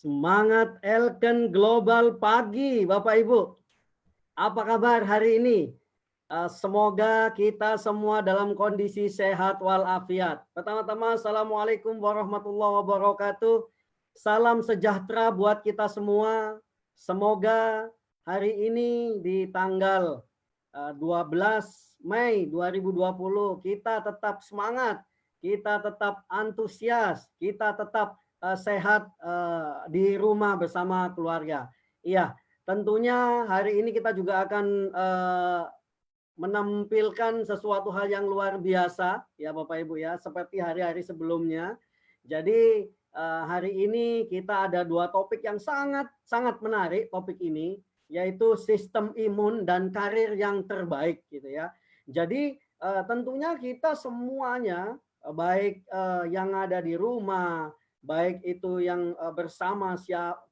Semangat Elken Global pagi, Bapak Ibu. Apa kabar hari ini? Semoga kita semua dalam kondisi sehat walafiat. Pertama-tama, Assalamualaikum warahmatullahi wabarakatuh. Salam sejahtera buat kita semua. Semoga hari ini di tanggal 12 Mei 2020 kita tetap semangat, kita tetap antusias, kita tetap sehat di rumah bersama keluarga. Iya, tentunya hari ini kita juga akan menampilkan sesuatu hal yang luar biasa ya Bapak Ibu ya, seperti hari-hari sebelumnya. Jadi hari ini kita ada dua topik yang sangat menarik topik ini, yaitu sistem imun dan karir yang terbaik gitu ya. Jadi tentunya kita semuanya baik yang ada di rumah, baik itu yang bersama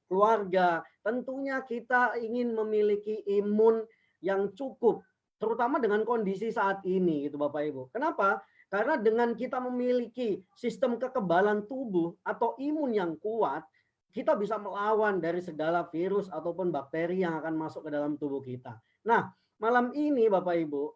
keluarga, tentunya kita ingin memiliki imun yang cukup, terutama dengan kondisi saat ini gitu Bapak Ibu. Kenapa? Karena dengan kita memiliki sistem kekebalan tubuh atau imun yang kuat, kita bisa melawan dari segala virus ataupun bakteri yang akan masuk ke dalam tubuh kita. Nah, malam ini Bapak Ibu,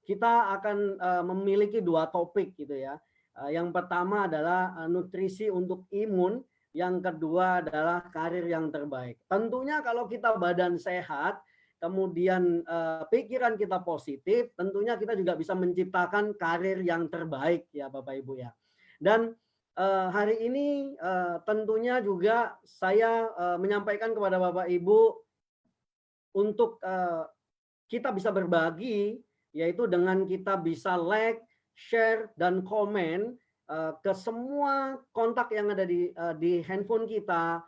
kita akan memiliki dua topik gitu ya. Yang pertama adalah nutrisi untuk imun, yang kedua adalah karir yang terbaik. Tentunya kalau kita badan sehat, kemudian pikiran kita positif, tentunya kita juga bisa menciptakan karir yang terbaik ya Bapak Ibu ya. Dan hari ini tentunya juga saya menyampaikan kepada Bapak Ibu untuk kita bisa berbagi, yaitu dengan kita bisa like, share, dan komen ke semua kontak yang ada di handphone kita.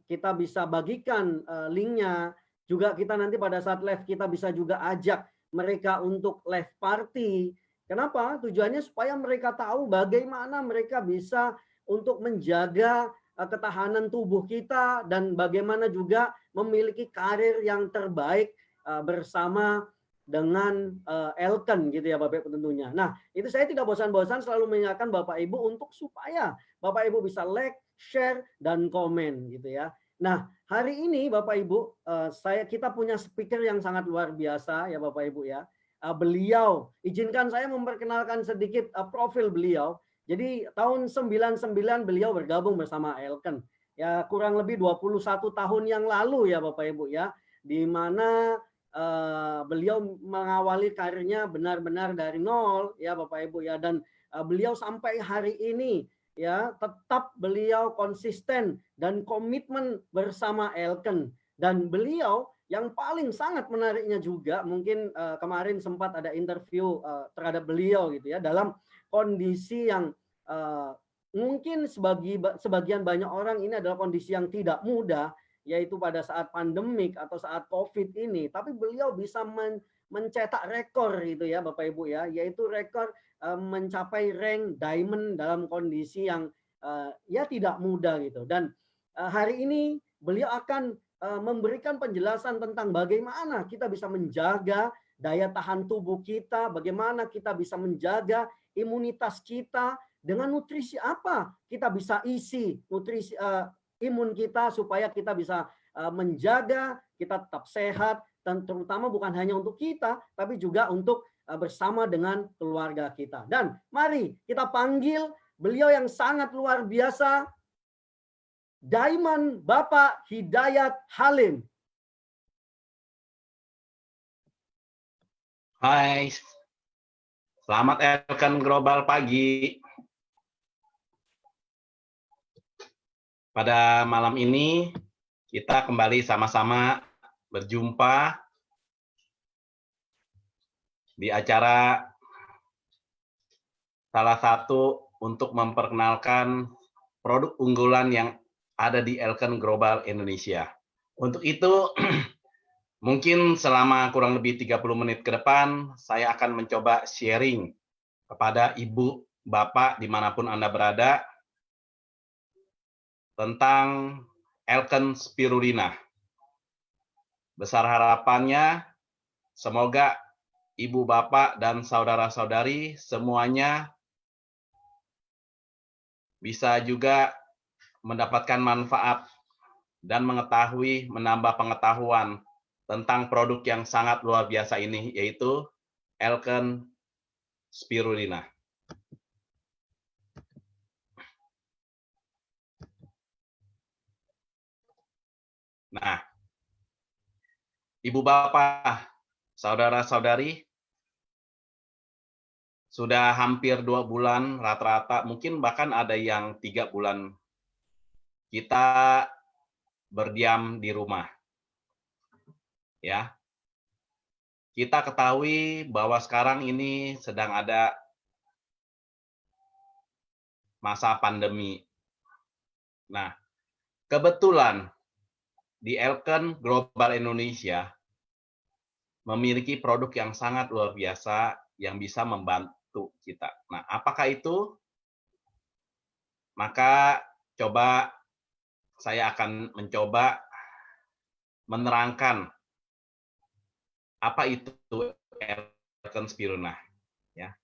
Kita bisa bagikan linknya. Juga kita nanti pada saat live kita bisa juga ajak mereka untuk live party. Kenapa? Tujuannya supaya mereka tahu bagaimana mereka bisa untuk menjaga ketahanan tubuh kita dan bagaimana juga memiliki karir yang terbaik bersama dengan Elken gitu ya Bapak Ibu tentunya. Nah, itu saya tidak bosan-bosan selalu mengingatkan Bapak Ibu untuk supaya Bapak Ibu bisa like, share, dan komen gitu ya. Nah, hari ini Bapak Ibu, kita punya speaker yang sangat luar biasa ya Bapak Ibu ya. Beliau, izinkan saya memperkenalkan sedikit profil beliau. Jadi tahun 99 beliau bergabung bersama Elken. Ya kurang lebih 21 tahun yang lalu ya Bapak Ibu ya. Di mana beliau mengawali karirnya benar-benar dari nol ya Bapak Ibu ya, dan beliau sampai hari ini ya tetap beliau konsisten dan komitmen bersama Elken. Dan beliau yang paling sangat menariknya juga mungkin kemarin sempat ada interview terhadap beliau gitu ya, dalam kondisi yang mungkin sebagian banyak orang ini adalah kondisi yang tidak mudah, yaitu pada saat pandemik atau saat COVID ini, tapi beliau bisa mencetak rekor gitu ya Bapak Ibu ya, yaitu rekor mencapai rank diamond dalam kondisi yang ya tidak mudah gitu. Dan hari ini beliau akan memberikan penjelasan tentang bagaimana kita bisa menjaga daya tahan tubuh kita, bagaimana kita bisa menjaga imunitas kita, dengan nutrisi apa kita bisa isi nutrisi imun kita supaya kita bisa menjaga kita tetap sehat, dan terutama bukan hanya untuk kita tapi juga untuk bersama dengan keluarga kita. Dan mari kita panggil beliau yang sangat luar biasa, Diamond Bapak Hidayat Halim. Hai, selamat Elken Global pagi. Pada malam ini kita kembali sama-sama berjumpa di acara salah satu untuk memperkenalkan produk unggulan yang ada di Elken Global Indonesia. Untuk itu, mungkin selama kurang lebih 30 menit ke depan, saya akan mencoba sharing kepada Ibu, Bapak, dimanapun Anda berada, tentang Elken Spirulina. Besar harapannya, semoga Ibu, Bapak, dan saudara-saudari semuanya bisa juga mendapatkan manfaat dan menambah pengetahuan tentang produk yang sangat luar biasa ini, yaitu Elken Spirulina. Nah, Ibu Bapak, saudara-saudari, sudah hampir 2 bulan rata-rata, mungkin bahkan ada yang 3 bulan kita berdiam di rumah. Ya, kita ketahui bahwa sekarang ini sedang ada masa pandemi. Nah, kebetulan di Elken Global Indonesia memiliki produk yang sangat luar biasa yang bisa membantu kita. Nah, apakah itu? Maka coba saya akan mencoba menerangkan apa itu Elken Spirulina. Ya.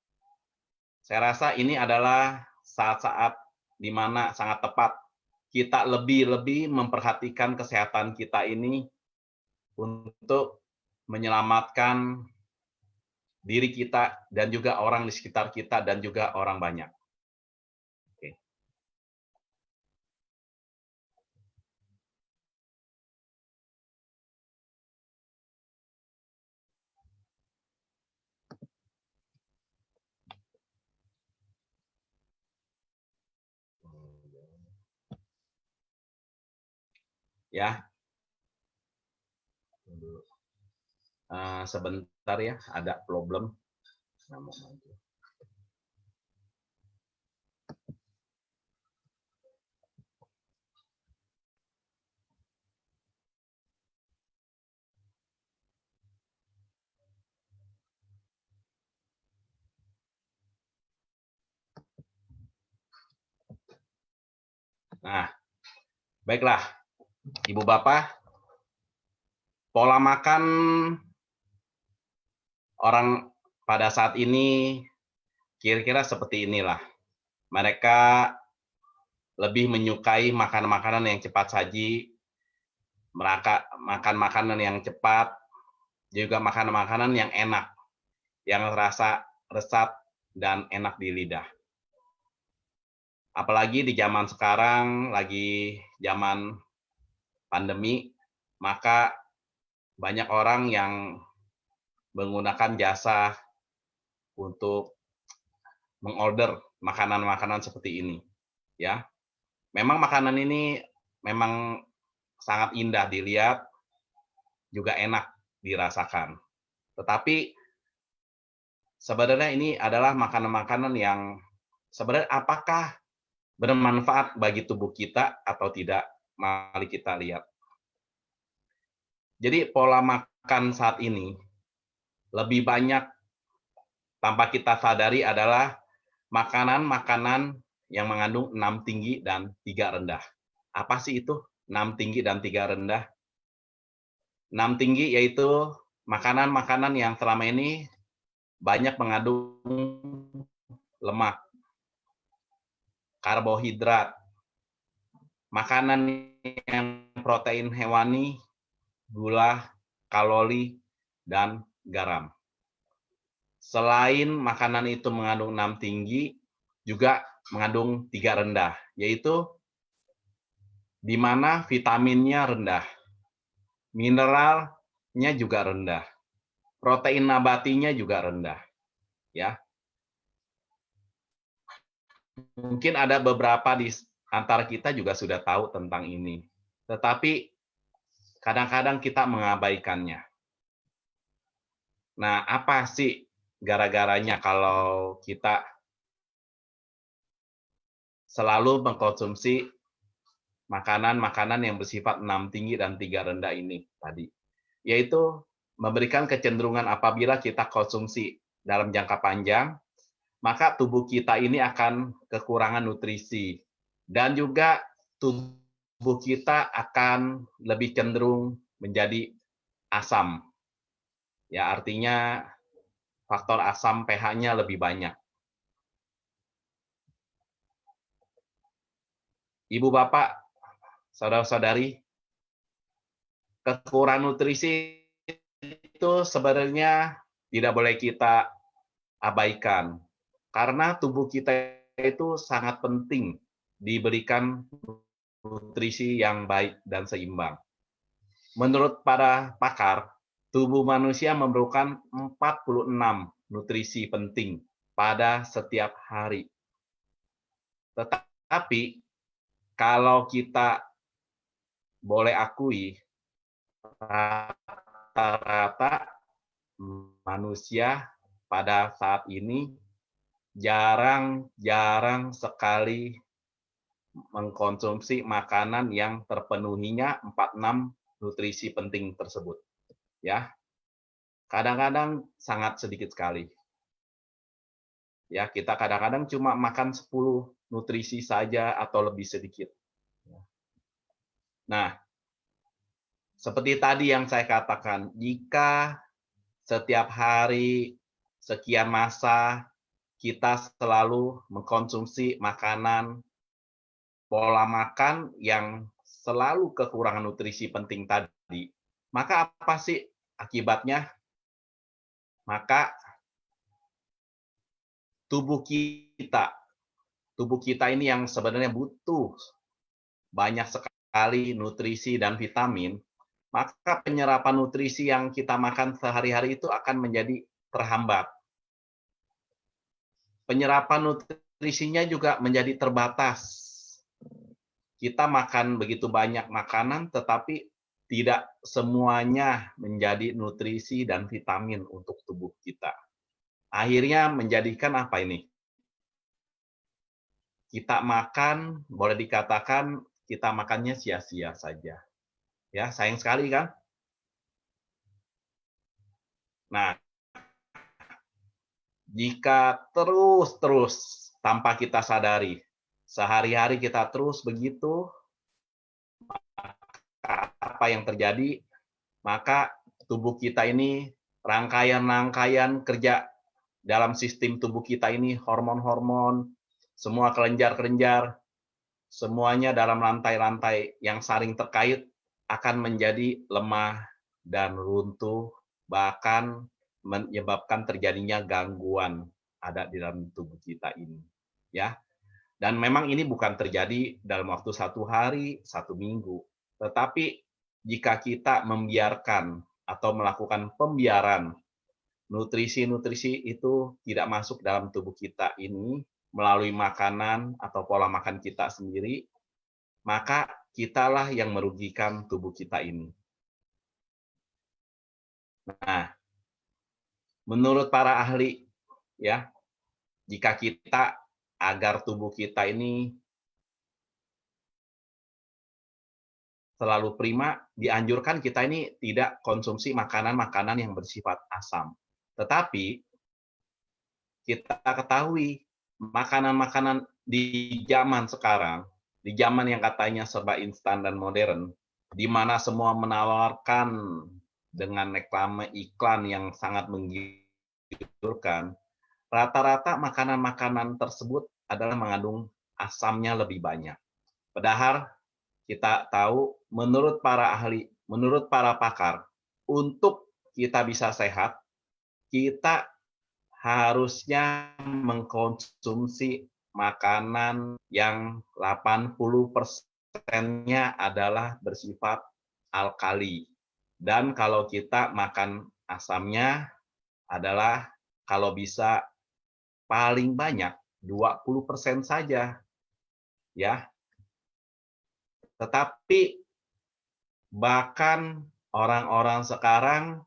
Saya rasa ini adalah saat-saat di mana sangat tepat kita lebih memperhatikan kesehatan kita ini untuk menyelamatkan diri kita dan juga orang di sekitar kita dan juga orang banyak. Oke. Ya, sebentar ya, ada problem. Nah, baiklah, Ibu Bapak, pola makan orang pada saat ini kira-kira seperti inilah. Mereka lebih menyukai makanan-makanan yang cepat saji, mereka makan makanan yang cepat, juga makanan-makanan yang enak, yang rasa resat dan enak di lidah. Apalagi di zaman sekarang, lagi zaman pandemi, maka banyak orang yang menggunakan jasa untuk mengorder makanan-makanan seperti ini. Ya, memang makanan ini memang sangat indah dilihat, juga enak dirasakan. Tetapi sebenarnya ini adalah makanan-makanan yang sebenarnya apakah bermanfaat bagi tubuh kita atau tidak? Mari kita lihat. Jadi pola makan saat ini lebih banyak tanpa kita sadari adalah makanan-makanan yang mengandung 6 tinggi dan 3 rendah. Apa sih itu 6 tinggi dan 3 rendah? 6 tinggi yaitu makanan-makanan yang selama ini banyak mengandung lemak, karbohidrat, makanan yang protein hewani, gula, kalori, dan garam. Selain makanan itu mengandung 6 tinggi, juga mengandung 3 rendah, yaitu di mana vitaminnya rendah, mineralnya juga rendah, protein nabatinya juga rendah. Ya, mungkin ada beberapa di antara kita juga sudah tahu tentang ini, tetapi kadang-kadang kita mengabaikannya. Nah, apa sih gara-garanya kalau kita selalu mengkonsumsi makanan-makanan yang bersifat 6 tinggi dan 3 rendah ini tadi? Yaitu memberikan kecenderungan apabila kita konsumsi dalam jangka panjang, maka tubuh kita ini akan kekurangan nutrisi dan juga tubuh kita akan lebih cenderung menjadi asam. Ya, artinya faktor asam pH-nya lebih banyak. Ibu Bapak, saudara-saudari, kekurangan nutrisi itu sebenarnya tidak boleh kita abaikan. Karena tubuh kita itu sangat penting diberikan nutrisi yang baik dan seimbang. Menurut para pakar, tubuh manusia memerlukan 46 nutrisi penting pada setiap hari. Tetapi kalau kita boleh akui, rata-rata manusia pada saat ini jarang sekali mengkonsumsi makanan yang terpenuhinya 46 nutrisi penting tersebut. Ya, kadang-kadang sangat sedikit sekali. Ya, kita kadang-kadang cuma makan 10 nutrisi saja atau lebih sedikit. Nah, seperti tadi yang saya katakan, jika setiap hari sekian masa kita selalu mengkonsumsi makanan, pola makan yang selalu kekurangan nutrisi penting tadi, maka apa sih akibatnya? Maka tubuh kita ini yang sebenarnya butuh banyak sekali nutrisi dan vitamin, maka penyerapan nutrisi yang kita makan sehari-hari itu akan menjadi terhambat. Penyerapan nutrisinya juga menjadi terbatas. Kita makan begitu banyak makanan, tetapi tidak semuanya menjadi nutrisi dan vitamin untuk tubuh kita. Akhirnya menjadikan apa ini? Kita makan, boleh dikatakan kita makannya sia-sia saja. Ya, sayang sekali kan? Nah, jika terus tanpa kita sadari, sehari-hari kita terus begitu, apa yang terjadi? Maka tubuh kita ini rangkaian-rangkaian kerja dalam sistem tubuh kita ini, hormon-hormon, semua kelenjar-kelenjar, semuanya dalam rantai-rantai yang saling terkait akan menjadi lemah dan runtuh, bahkan menyebabkan terjadinya gangguan ada di dalam tubuh kita ini. Ya, dan memang ini bukan terjadi dalam waktu 1 hari, 1 minggu, tetapi jika kita membiarkan atau melakukan pembiaran nutrisi-nutrisi itu tidak masuk dalam tubuh kita ini melalui makanan atau pola makan kita sendiri, maka kitalah yang merugikan tubuh kita ini. Nah, menurut para ahli, ya, jika kita agar tubuh kita ini selalu prima, dianjurkan kita ini tidak konsumsi makanan-makanan yang bersifat asam. Tetapi kita ketahui makanan-makanan di zaman sekarang, di zaman yang katanya serba instan dan modern, di mana semua menawarkan dengan reklame iklan yang sangat menggiurkan, rata-rata makanan-makanan tersebut adalah mengandung asamnya lebih banyak. Padahal kita tahu menurut para ahli, menurut para pakar, untuk kita bisa sehat, kita harusnya mengkonsumsi makanan yang 80%-nya adalah bersifat alkali. Dan kalau kita makan asamnya adalah kalau bisa paling banyak 20% saja. Ya, tetapi bahkan orang-orang sekarang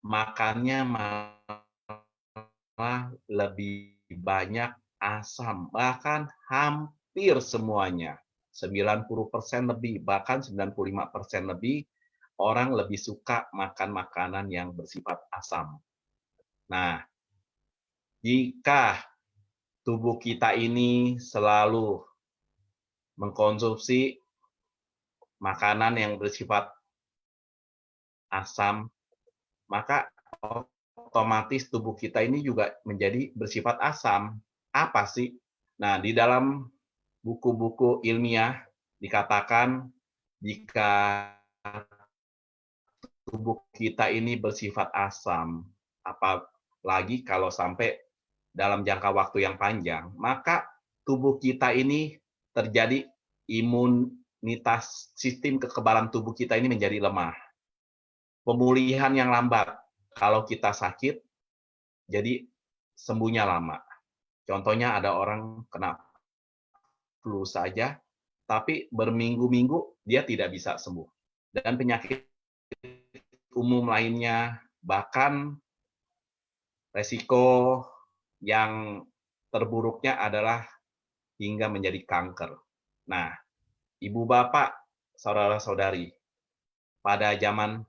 makannya malah lebih banyak asam, bahkan hampir semuanya. 90% lebih, bahkan 95% lebih orang lebih suka makan makanan yang bersifat asam. Nah, jika tubuh kita ini selalu mengkonsumsi makanan yang bersifat asam, maka otomatis tubuh kita ini juga menjadi bersifat asam. Apa sih? Nah, di dalam buku-buku ilmiah dikatakan jika tubuh kita ini bersifat asam, apalagi kalau sampai dalam jangka waktu yang panjang, maka tubuh kita ini terjadi imunitas, sistem kekebalan tubuh kita ini menjadi lemah. Pemulihan yang lambat. Kalau kita sakit, jadi sembuhnya lama. Contohnya ada orang kena flu saja, tapi berminggu-minggu dia tidak bisa sembuh. Dan penyakit umum lainnya, bahkan resiko yang terburuknya adalah hingga menjadi kanker. Nah, ibu bapak, saudara-saudari, pada zaman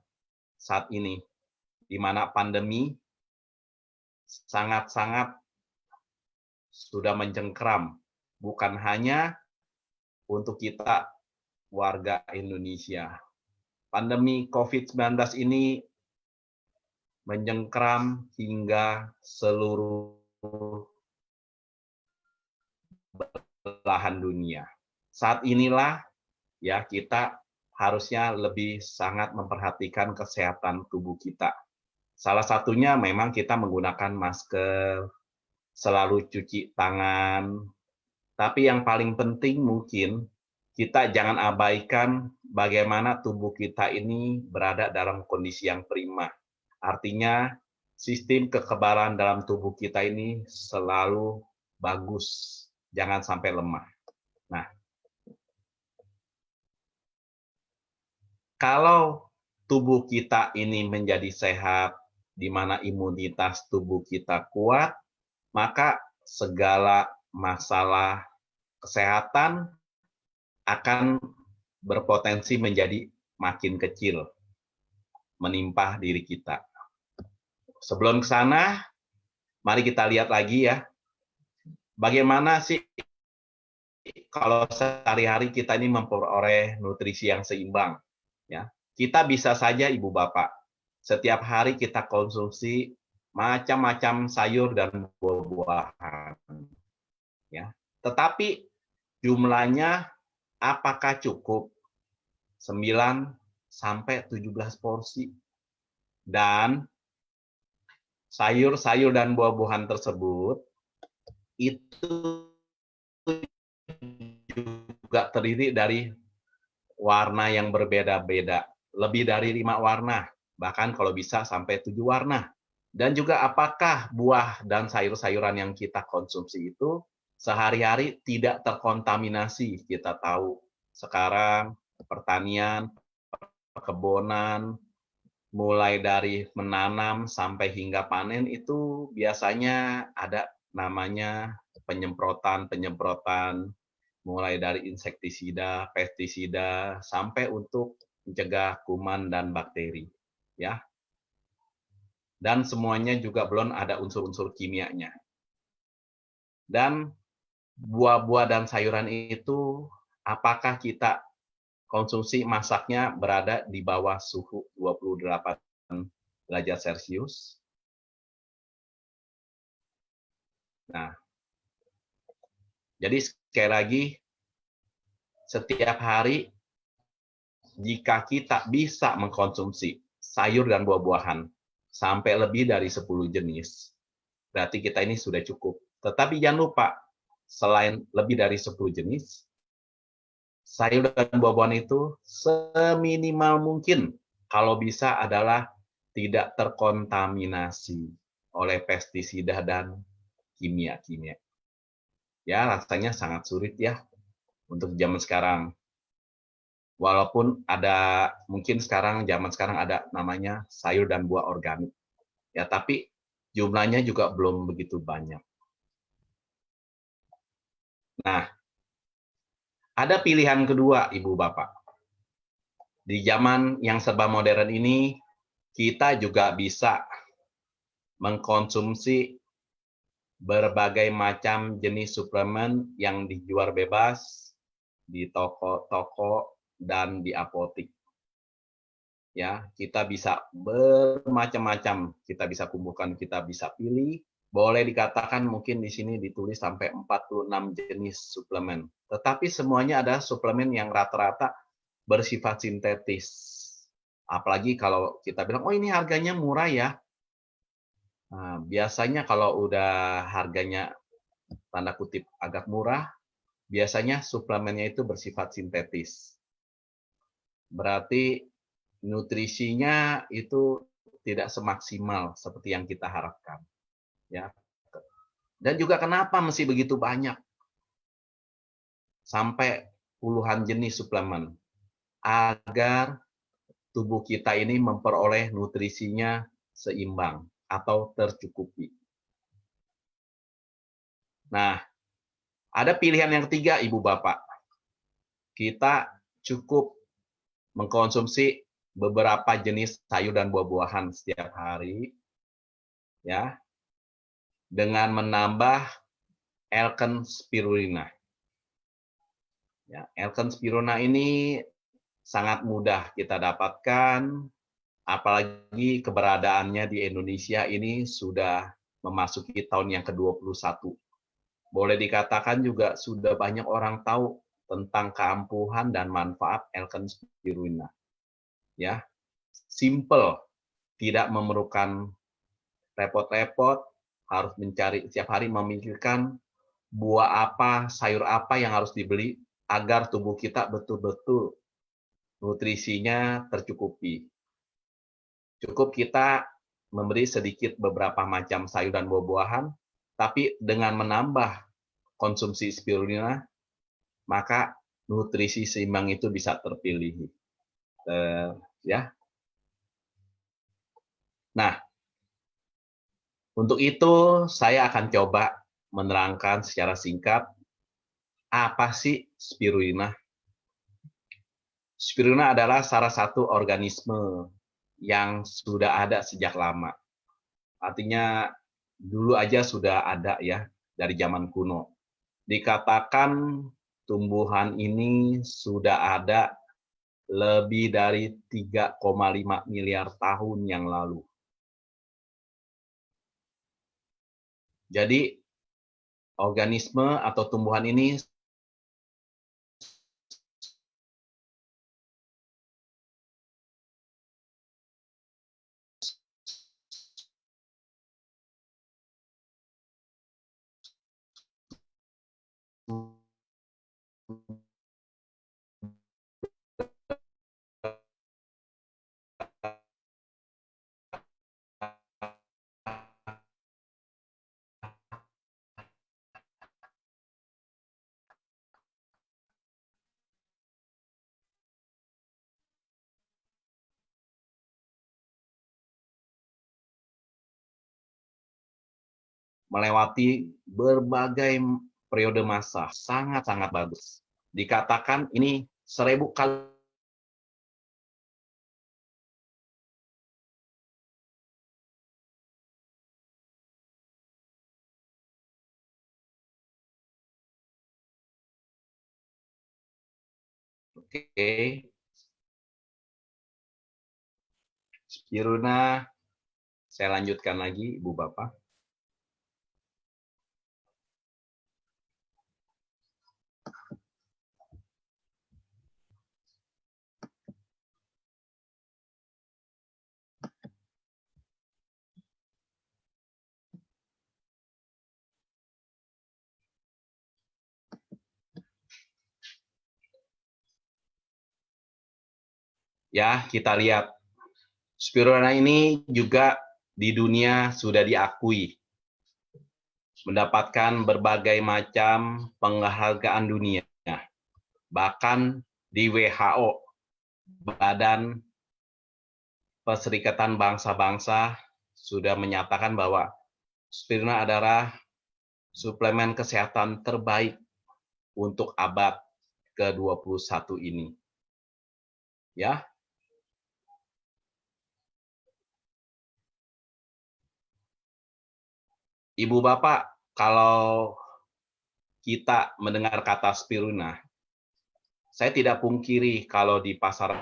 saat ini, di mana pandemi sangat-sangat sudah mencengkeram, bukan hanya untuk kita warga Indonesia. Pandemi COVID-19 ini mencengkeram hingga seluruh belahan dunia. Saat inilah ya kita harusnya lebih sangat memperhatikan kesehatan tubuh kita. Salah satunya memang kita menggunakan masker, selalu cuci tangan. Tapi yang paling penting mungkin kita jangan abaikan bagaimana tubuh kita ini berada dalam kondisi yang prima. Artinya sistem kekebalan dalam tubuh kita ini selalu bagus, jangan sampai lemah. Nah, kalau tubuh kita ini menjadi sehat, di mana imunitas tubuh kita kuat, maka segala masalah kesehatan akan berpotensi menjadi makin kecil, menimpa diri kita. Sebelum ke sana, mari kita lihat lagi ya, bagaimana sih kalau sehari-hari kita ini memperoleh nutrisi yang seimbang. Ya, kita bisa saja ibu bapak, setiap hari kita konsumsi macam-macam sayur dan buah-buahan. Ya, tetapi jumlahnya apakah cukup 9 sampai 17 porsi? Dan sayur-sayur dan buah-buahan tersebut itu juga terdiri dari warna yang berbeda-beda, lebih dari 5 warna, bahkan kalau bisa sampai 7 warna. Dan juga apakah buah dan sayur-sayuran yang kita konsumsi itu sehari-hari tidak terkontaminasi. Kita tahu sekarang pertanian, perkebunan, mulai dari menanam sampai hingga panen itu biasanya ada namanya penyemprotan, mulai dari insektisida, pestisida, sampai untuk mencegah kuman dan bakteri. Ya. Dan semuanya juga belum ada unsur-unsur kimianya. Dan buah-buah dan sayuran itu, apakah kita konsumsi masaknya berada di bawah suhu 28 derajat Celcius? Nah, jadi sekali lagi, setiap hari jika kita bisa mengkonsumsi sayur dan buah-buahan sampai lebih dari 10 jenis, berarti kita ini sudah cukup. Tetapi jangan lupa, selain lebih dari 10 jenis, sayur dan buah-buahan itu seminimal mungkin kalau bisa adalah tidak terkontaminasi oleh pestisida dan kimia-kimia. Ya, rasanya sangat sulit ya untuk zaman sekarang. Walaupun ada, mungkin zaman sekarang ada namanya sayur dan buah organik. Ya, tapi jumlahnya juga belum begitu banyak. Nah, ada pilihan kedua, Ibu Bapak. Di zaman yang serba modern ini, kita juga bisa mengkonsumsi berbagai macam jenis suplemen yang dijual bebas di toko-toko dan di apotik. Ya, kita bisa bermacam-macam, kita bisa kumpulkan, kita bisa pilih. Boleh dikatakan mungkin di sini ditulis sampai 46 jenis suplemen. Tetapi semuanya ada suplemen yang rata-rata bersifat sintetis. Apalagi kalau kita bilang, "Oh, ini harganya murah ya." Nah, biasanya kalau udah harganya tanda kutip agak murah, biasanya suplemennya itu bersifat sintetis. Berarti nutrisinya itu tidak semaksimal seperti yang kita harapkan, ya. Dan juga kenapa mesti begitu banyak, sampai puluhan jenis suplemen, agar tubuh kita ini memperoleh nutrisinya seimbang atau tercukupi. Nah, ada pilihan yang ketiga, Ibu Bapak. Kita cukup mengkonsumsi beberapa jenis sayur dan buah-buahan setiap hari, ya, dengan menambah Elken spirulina. Ya, Elken spirulina ini sangat mudah kita dapatkan, apalagi keberadaannya di Indonesia ini sudah memasuki tahun yang ke-21. Boleh dikatakan juga sudah banyak orang tahu tentang keampuhan dan manfaat Elken spirulina. Ya, simple, tidak memerlukan repot-repot, harus mencari setiap hari memikirkan buah apa, sayur apa yang harus dibeli agar tubuh kita betul-betul nutrisinya tercukupi. Cukup kita memberi sedikit beberapa macam sayur dan buah-buahan, tapi dengan menambah konsumsi spirulina, maka nutrisi seimbang itu bisa terpilih. Ya. Nah, untuk itu saya akan coba menerangkan secara singkat apa sih spirulina. Spirulina adalah salah satu organisme yang sudah ada sejak lama. Artinya dulu aja sudah ada ya, dari zaman kuno. Dikatakan tumbuhan ini sudah ada lebih dari 3,5 miliar tahun yang lalu. Jadi organisme atau tumbuhan ini melewati berbagai periode masa, sangat-sangat bagus. Dikatakan ini 1000 kali. Oke, spirulina, saya lanjutkan lagi, Ibu Bapak. Ya, kita lihat. Spirulina ini juga di dunia sudah diakui, mendapatkan berbagai macam penghargaan dunia. Bahkan di WHO, Badan Perserikatan Bangsa-Bangsa, sudah menyatakan bahwa spirulina adalah suplemen kesehatan terbaik untuk abad ke-21 ini. Ya. Ibu Bapak, kalau kita mendengar kata spirulina, saya tidak pungkiri kalau di pasar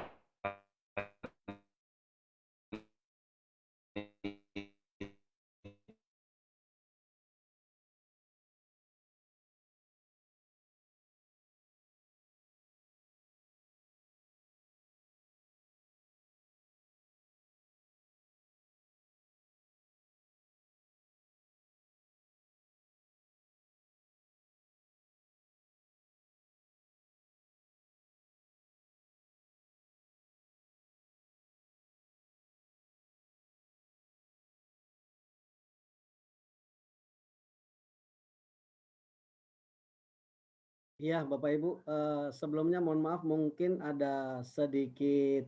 Iya, Bapak Ibu, sebelumnya mohon maaf mungkin ada sedikit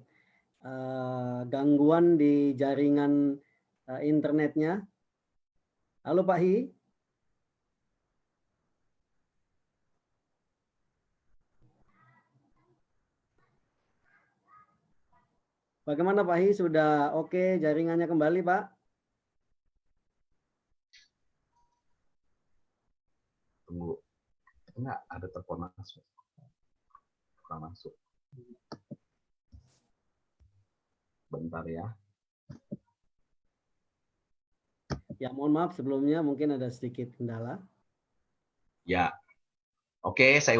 gangguan di jaringan internetnya. Halo Pak Hi, bagaimana Pak Hi? Sudah oke jaringannya kembali Pak? Tunggu, enggak ada telepon masuk. Bukan masuk. Bentar ya. Ya mohon maaf sebelumnya mungkin ada sedikit kendala. Ya, oke, saya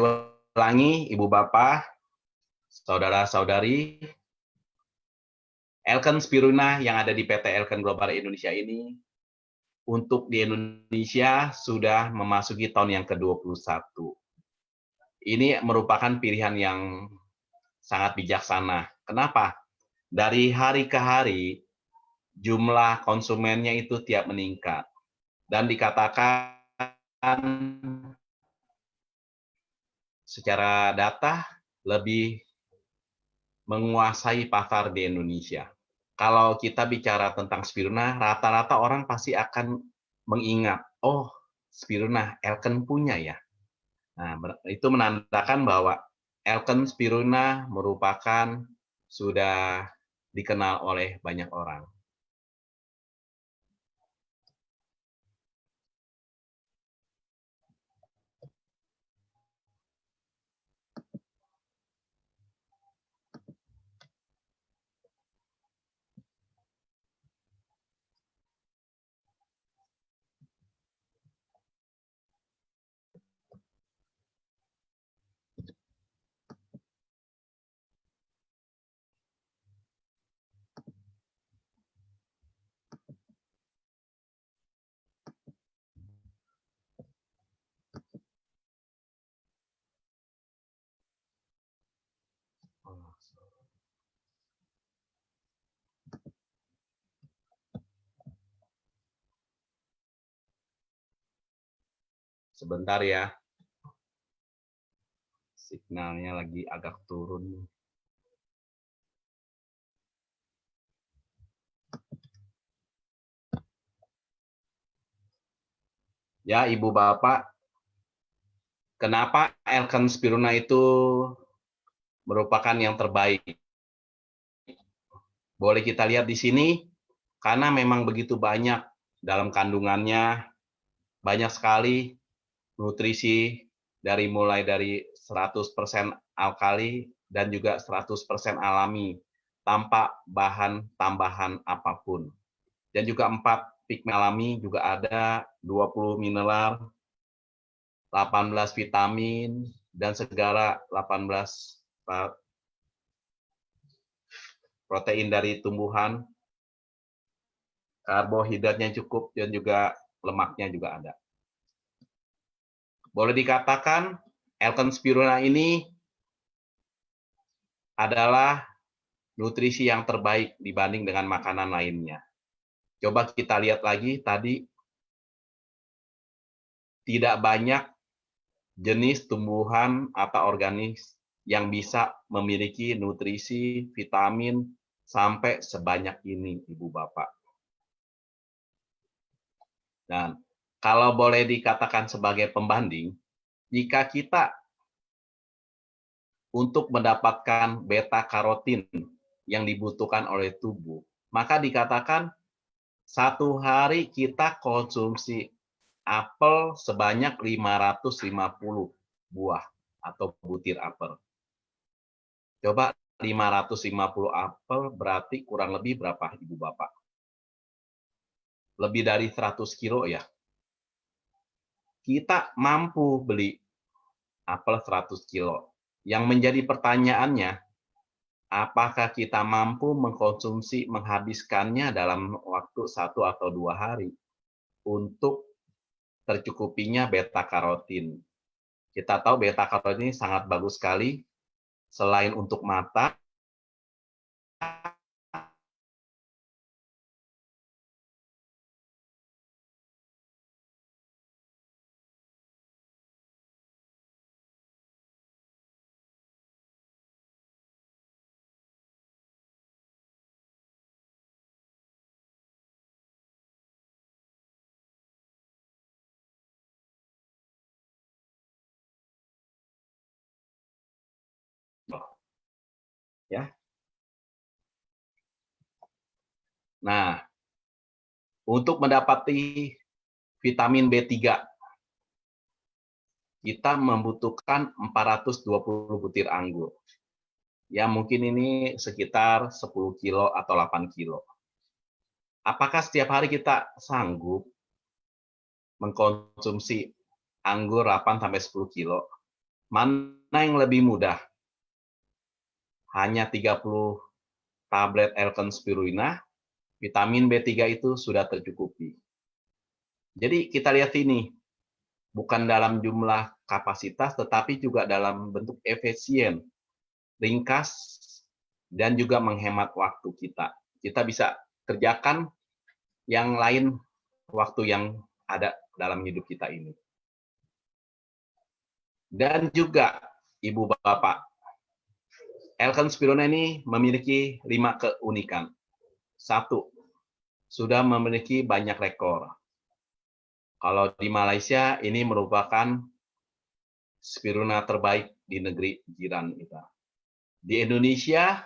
ulangi, Ibu Bapak, saudara-saudari, Elken Spiruna yang ada di PT Elken Global Indonesia ini, untuk di Indonesia sudah memasuki tahun yang ke-21. Ini merupakan pilihan yang sangat bijaksana. Kenapa? Dari hari ke hari, jumlah konsumennya itu tiap meningkat. Dan dikatakan secara data lebih menguasai pasar di Indonesia. Kalau kita bicara tentang Spiruna, rata-rata orang pasti akan mengingat, oh Spiruna Elken punya ya. Nah, itu menandakan bahwa Elken Spiruna merupakan sudah dikenal oleh banyak orang. Sebentar ya, signalnya lagi agak turun. Ya, Ibu Bapak, kenapa Elken Spiruna itu merupakan yang terbaik? Boleh kita lihat di sini, karena memang begitu banyak dalam kandungannya, banyak sekali nutrisi mulai dari 100% alkali dan juga 100% alami tanpa bahan tambahan apapun. Dan juga 4 pigmen alami juga ada, 20 mineral, 18 vitamin, dan segala 18 protein dari tumbuhan, karbohidratnya cukup, dan juga lemaknya juga ada. Boleh dikatakan Elken Spiruna ini adalah nutrisi yang terbaik dibanding dengan makanan lainnya. Coba kita lihat lagi tadi, tidak banyak jenis tumbuhan atau organis yang bisa memiliki nutrisi, vitamin, sampai sebanyak ini, Ibu Bapak. Dan kalau boleh dikatakan sebagai pembanding, jika kita untuk mendapatkan beta karotin yang dibutuhkan oleh tubuh, maka dikatakan satu hari kita konsumsi apel sebanyak 550 buah atau butir apel. Coba 550 apel berarti kurang lebih berapa, Ibu Bapak? Lebih dari 100 kilo ya. Kita mampu beli apel 100 kilo. Yang menjadi pertanyaannya, apakah kita mampu mengkonsumsi, menghabiskannya dalam waktu 1 atau 2 hari untuk tercukupinya beta karotin. Kita tahu beta karotin ini sangat bagus sekali, selain untuk mata, ya. Nah, untuk mendapati vitamin B3, kita membutuhkan 420 butir anggur. Ya, mungkin ini sekitar 10 kilo atau 8 kilo. Apakah setiap hari kita sanggup mengkonsumsi anggur 8-10 kilo? Mana yang lebih mudah? Hanya 30 tablet Elken Spirulina, vitamin B3 itu sudah tercukupi. Jadi kita lihat ini, bukan dalam jumlah kapasitas, tetapi juga dalam bentuk efisien, ringkas, dan juga menghemat waktu kita. Kita bisa kerjakan yang lain waktu yang ada dalam hidup kita ini. Dan juga, Ibu Bapak, Elken Spirulina ini memiliki 5 keunikan. 1, sudah memiliki banyak rekor. Kalau di Malaysia, ini merupakan spirulina terbaik di negeri jiran kita. Di Indonesia,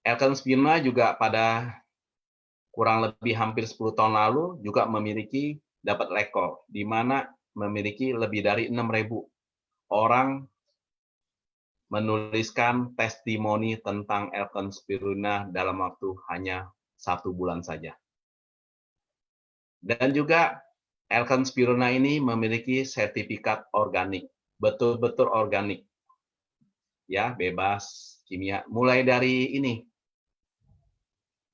Elken Spirulina juga pada kurang lebih hampir 10 tahun lalu juga memiliki dapat rekor, di mana memiliki lebih dari 6.000 orang menuliskan testimoni tentang Elken Spirulina dalam waktu hanya 1 bulan saja. Dan juga Elken Spirulina ini memiliki sertifikat organik, betul-betul organik, ya, bebas kimia. Mulai dari ini,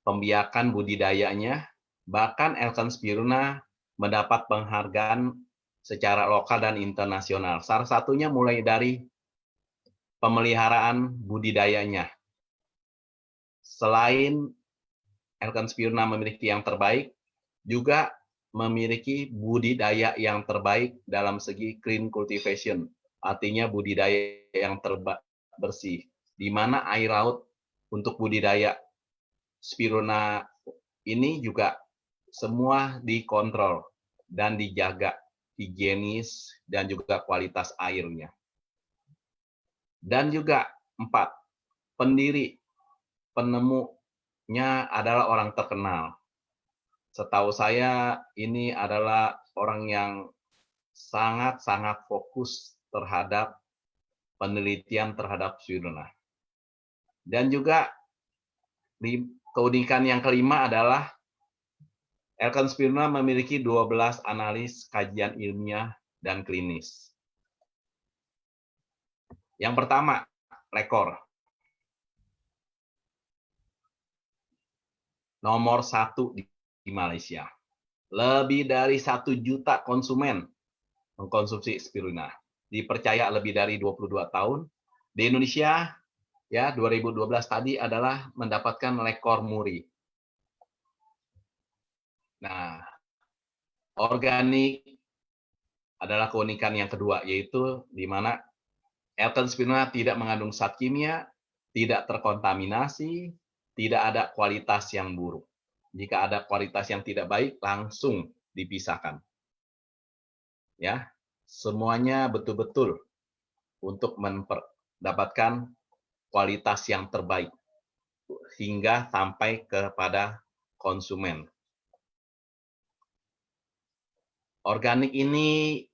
pembiakan budidayanya, bahkan Elken Spirulina mendapat penghargaan secara lokal dan internasional. Salah satunya mulai dari pemeliharaan budidayanya. Selain Elken Spirulina memiliki yang terbaik, juga memiliki budidaya yang terbaik dalam segi clean cultivation, artinya budidaya yang bersih, di mana air laut untuk budidaya Spirulina ini juga semua dikontrol dan dijaga higienis dan juga kualitas airnya. Dan juga 4, pendiri penemunya adalah orang terkenal. Setahu saya ini adalah orang yang sangat-sangat fokus terhadap penelitian terhadap spirulina. Dan juga keunikan yang kelima adalah Elken Spirulina memiliki 12 analis kajian ilmiah dan klinis. Yang pertama, rekor. Nomor 1 di Malaysia. Lebih dari 1 juta konsumen mengkonsumsi spirulina. Dipercaya lebih dari 22 tahun. Di Indonesia, ya 2012 tadi adalah mendapatkan rekor muri. Nah, organik adalah keunikan yang kedua, yaitu di mana Elken Spirulina tidak mengandung zat kimia, tidak terkontaminasi, tidak ada kualitas yang buruk. Jika ada kualitas yang tidak baik, langsung dipisahkan. Ya, semuanya betul-betul untuk mendapatkan kualitas yang terbaik hingga sampai kepada konsumen. Organik ini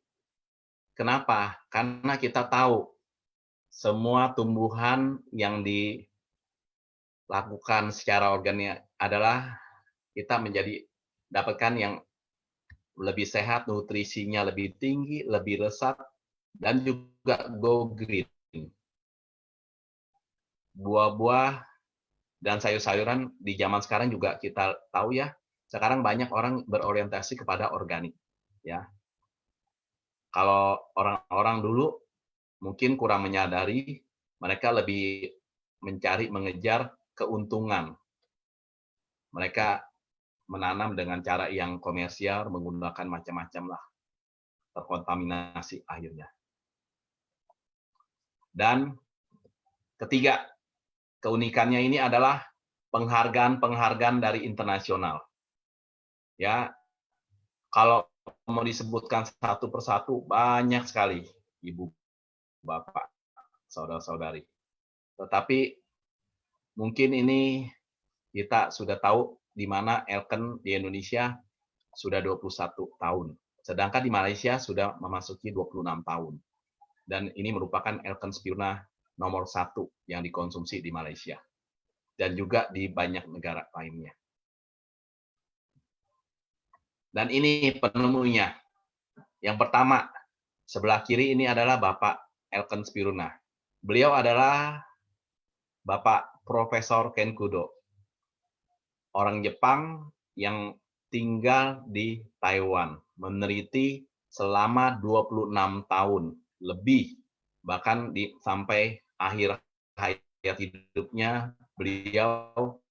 kenapa? Karena kita tahu semua tumbuhan yang dilakukan secara organik adalah kita dapatkan yang lebih sehat, nutrisinya lebih tinggi, lebih lesat, dan juga go green. Buah-buah dan sayur-sayuran di zaman sekarang juga kita tahu ya, sekarang banyak orang berorientasi kepada organik. Ya, kalau orang-orang dulu mungkin kurang menyadari, mereka lebih mengejar keuntungan. Mereka menanam dengan cara yang komersial, menggunakan macam-macam lah, terkontaminasi akhirnya. Dan ketiga, keunikannya ini adalah penghargaan-penghargaan dari internasional. Ya, kalau mau disebutkan satu persatu, banyak sekali, Ibu, Bapak, Saudara-saudari. Tetapi mungkin ini kita sudah tahu di mana Elken di Indonesia sudah 21 tahun. Sedangkan di Malaysia sudah memasuki 26 tahun. Dan ini merupakan Elken Spiruna nomor 1 yang dikonsumsi di Malaysia. Dan juga di banyak negara lainnya. Dan ini penemunya. Yang pertama, sebelah kiri ini adalah Bapak Elken Spiruna. Beliau adalah Bapak Profesor Ken Kudo, orang Jepang yang tinggal di Taiwan, meneliti selama 26 tahun lebih, bahkan sampai akhir hayat hidupnya beliau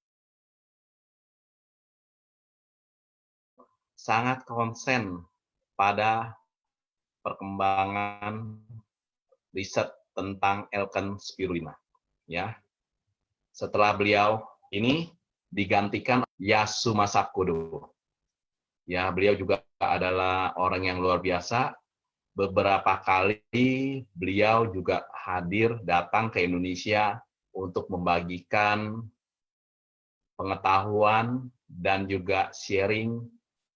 sangat konsen pada perkembangan riset tentang Elken Spirulina. Ya, setelah beliau ini digantikan Yasumasa Kodo. Ya, beliau juga adalah orang yang luar biasa. Beberapa kali beliau juga hadir datang ke Indonesia untuk membagikan pengetahuan dan juga sharing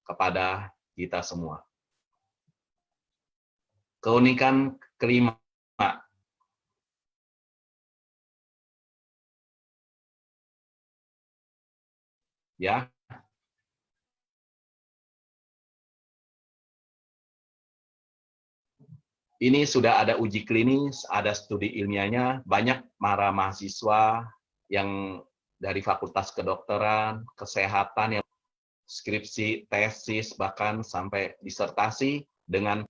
kepada kita semua. Keunikan kelima, ya, ini sudah ada uji klinis, ada studi ilmiahnya, banyak para mahasiswa yang dari fakultas kedokteran, kesehatan, yang skripsi, tesis, bahkan sampai disertasi dengan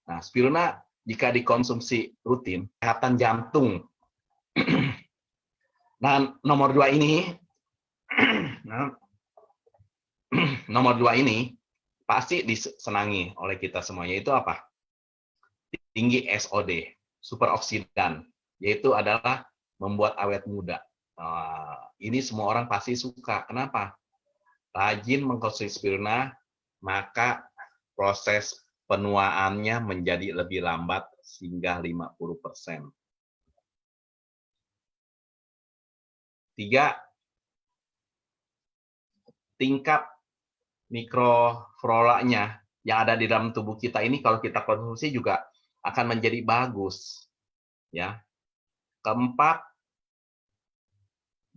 nah, spirulina jika dikonsumsi rutin, kesehatan jantung. Nah, nomor 2 ini, nomor 2 ini pasti disenangi oleh kita semuanya. Itu apa? Tinggi SOD, superoksidan, yaitu adalah membuat awet muda. Ini semua orang pasti suka. Kenapa? Rajin mengkonsumsi spirulina, maka proses penuaannya menjadi lebih lambat hingga 50%. 3, tingkat mikrofloranya yang ada di dalam tubuh kita ini kalau kita konsumsi juga akan menjadi bagus. Ya. Keempat,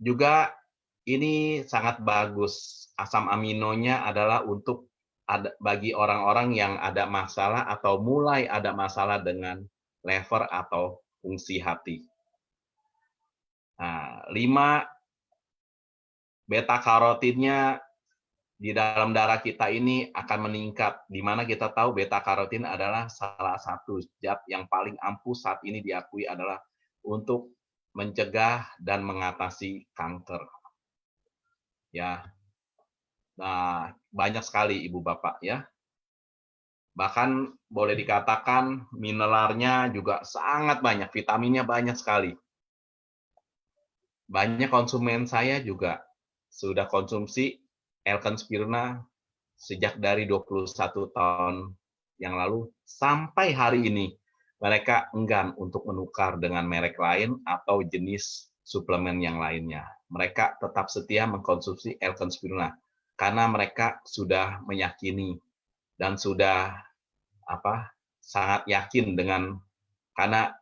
juga ini sangat bagus. Asam aminonya adalah untuk bagi orang-orang yang ada masalah atau mulai ada masalah dengan liver atau fungsi hati. Nah, 5, beta karotinnya di dalam darah kita ini akan meningkat, di mana kita tahu beta karotin adalah salah satu zat yang paling ampuh saat ini diakui adalah untuk mencegah dan mengatasi kanker. Ya, nah banyak sekali ibu bapak ya. Bahkan boleh dikatakan mineralnya juga sangat banyak, vitaminnya banyak sekali. Banyak konsumen saya juga sudah konsumsi Elken Spirulina sejak dari 21 tahun yang lalu sampai hari ini. Mereka enggan untuk menukar dengan merek lain atau jenis suplemen yang lainnya. Mereka tetap setia mengkonsumsi Elken Spirulina karena mereka sudah meyakini dan sudah sangat yakin dengan, karena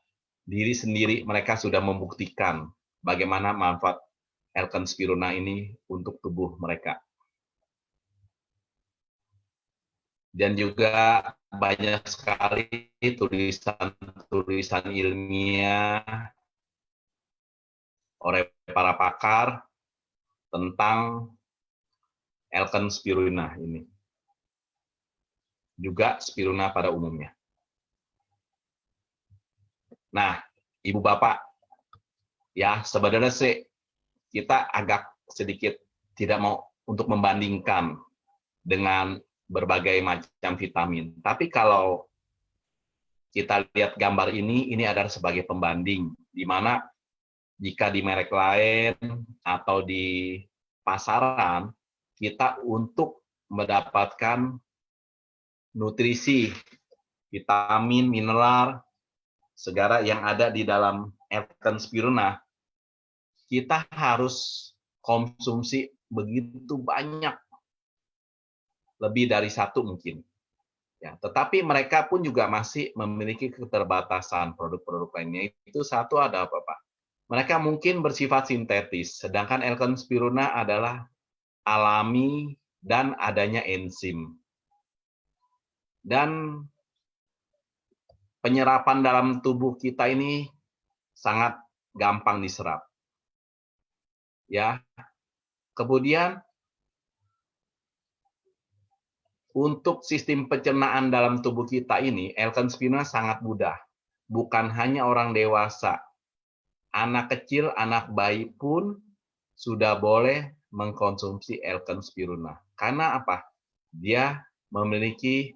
diri sendiri mereka sudah membuktikan bagaimana manfaat Elken Spirulina ini untuk tubuh mereka. Dan juga banyak sekali tulisan-tulisan ilmiah oleh para pakar tentang Elken Spirulina ini. Juga spirulina pada umumnya. Nah, ibu bapak, ya sebenarnya sih kita agak sedikit tidak mau untuk membandingkan dengan berbagai macam vitamin. Tapi kalau kita lihat gambar ini adalah sebagai pembanding, di mana jika di merek lain atau di pasaran, kita untuk mendapatkan nutrisi, vitamin, mineral, segala yang ada di dalam Elken spirulina, kita harus konsumsi begitu banyak, lebih dari satu mungkin. Ya, tetapi mereka pun juga masih memiliki keterbatasan produk-produk lainnya. Itu satu ada apa, Pak? Mereka mungkin bersifat sintetis, sedangkan Elken spirulina adalah alami dan adanya enzim. Dan penyerapan dalam tubuh kita ini sangat gampang diserap. Ya. Kemudian untuk sistem pencernaan dalam tubuh kita ini, Elken spirulina sangat mudah. Bukan hanya orang dewasa, anak kecil, anak bayi pun sudah boleh mengkonsumsi Elken spirulina. Karena apa? Dia memiliki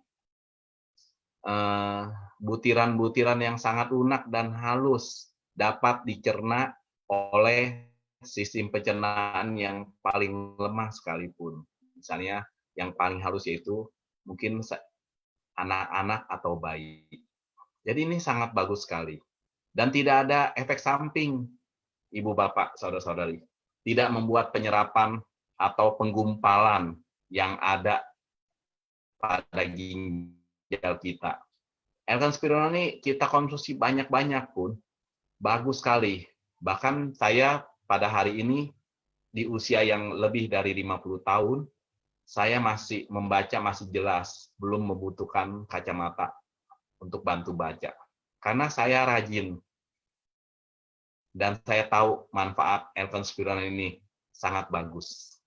butiran-butiran yang sangat lunak dan halus, dapat dicerna oleh sistem pencernaan yang paling lemah sekalipun. Misalnya yang paling halus yaitu mungkin anak-anak atau bayi. Jadi ini sangat bagus sekali. Dan tidak ada efek samping, Ibu Bapak, Saudara-saudari. Tidak membuat penyerapan atau penggumpalan yang ada pada ginjal kita. Elken spirulina ini kita konsumsi banyak-banyak pun bagus sekali. Bahkan saya pada hari ini di usia yang lebih dari 50 tahun, saya masih membaca masih jelas, belum membutuhkan kacamata untuk bantu baca. Karena saya rajin dan saya tahu manfaat Elken spirulina ini sangat bagus.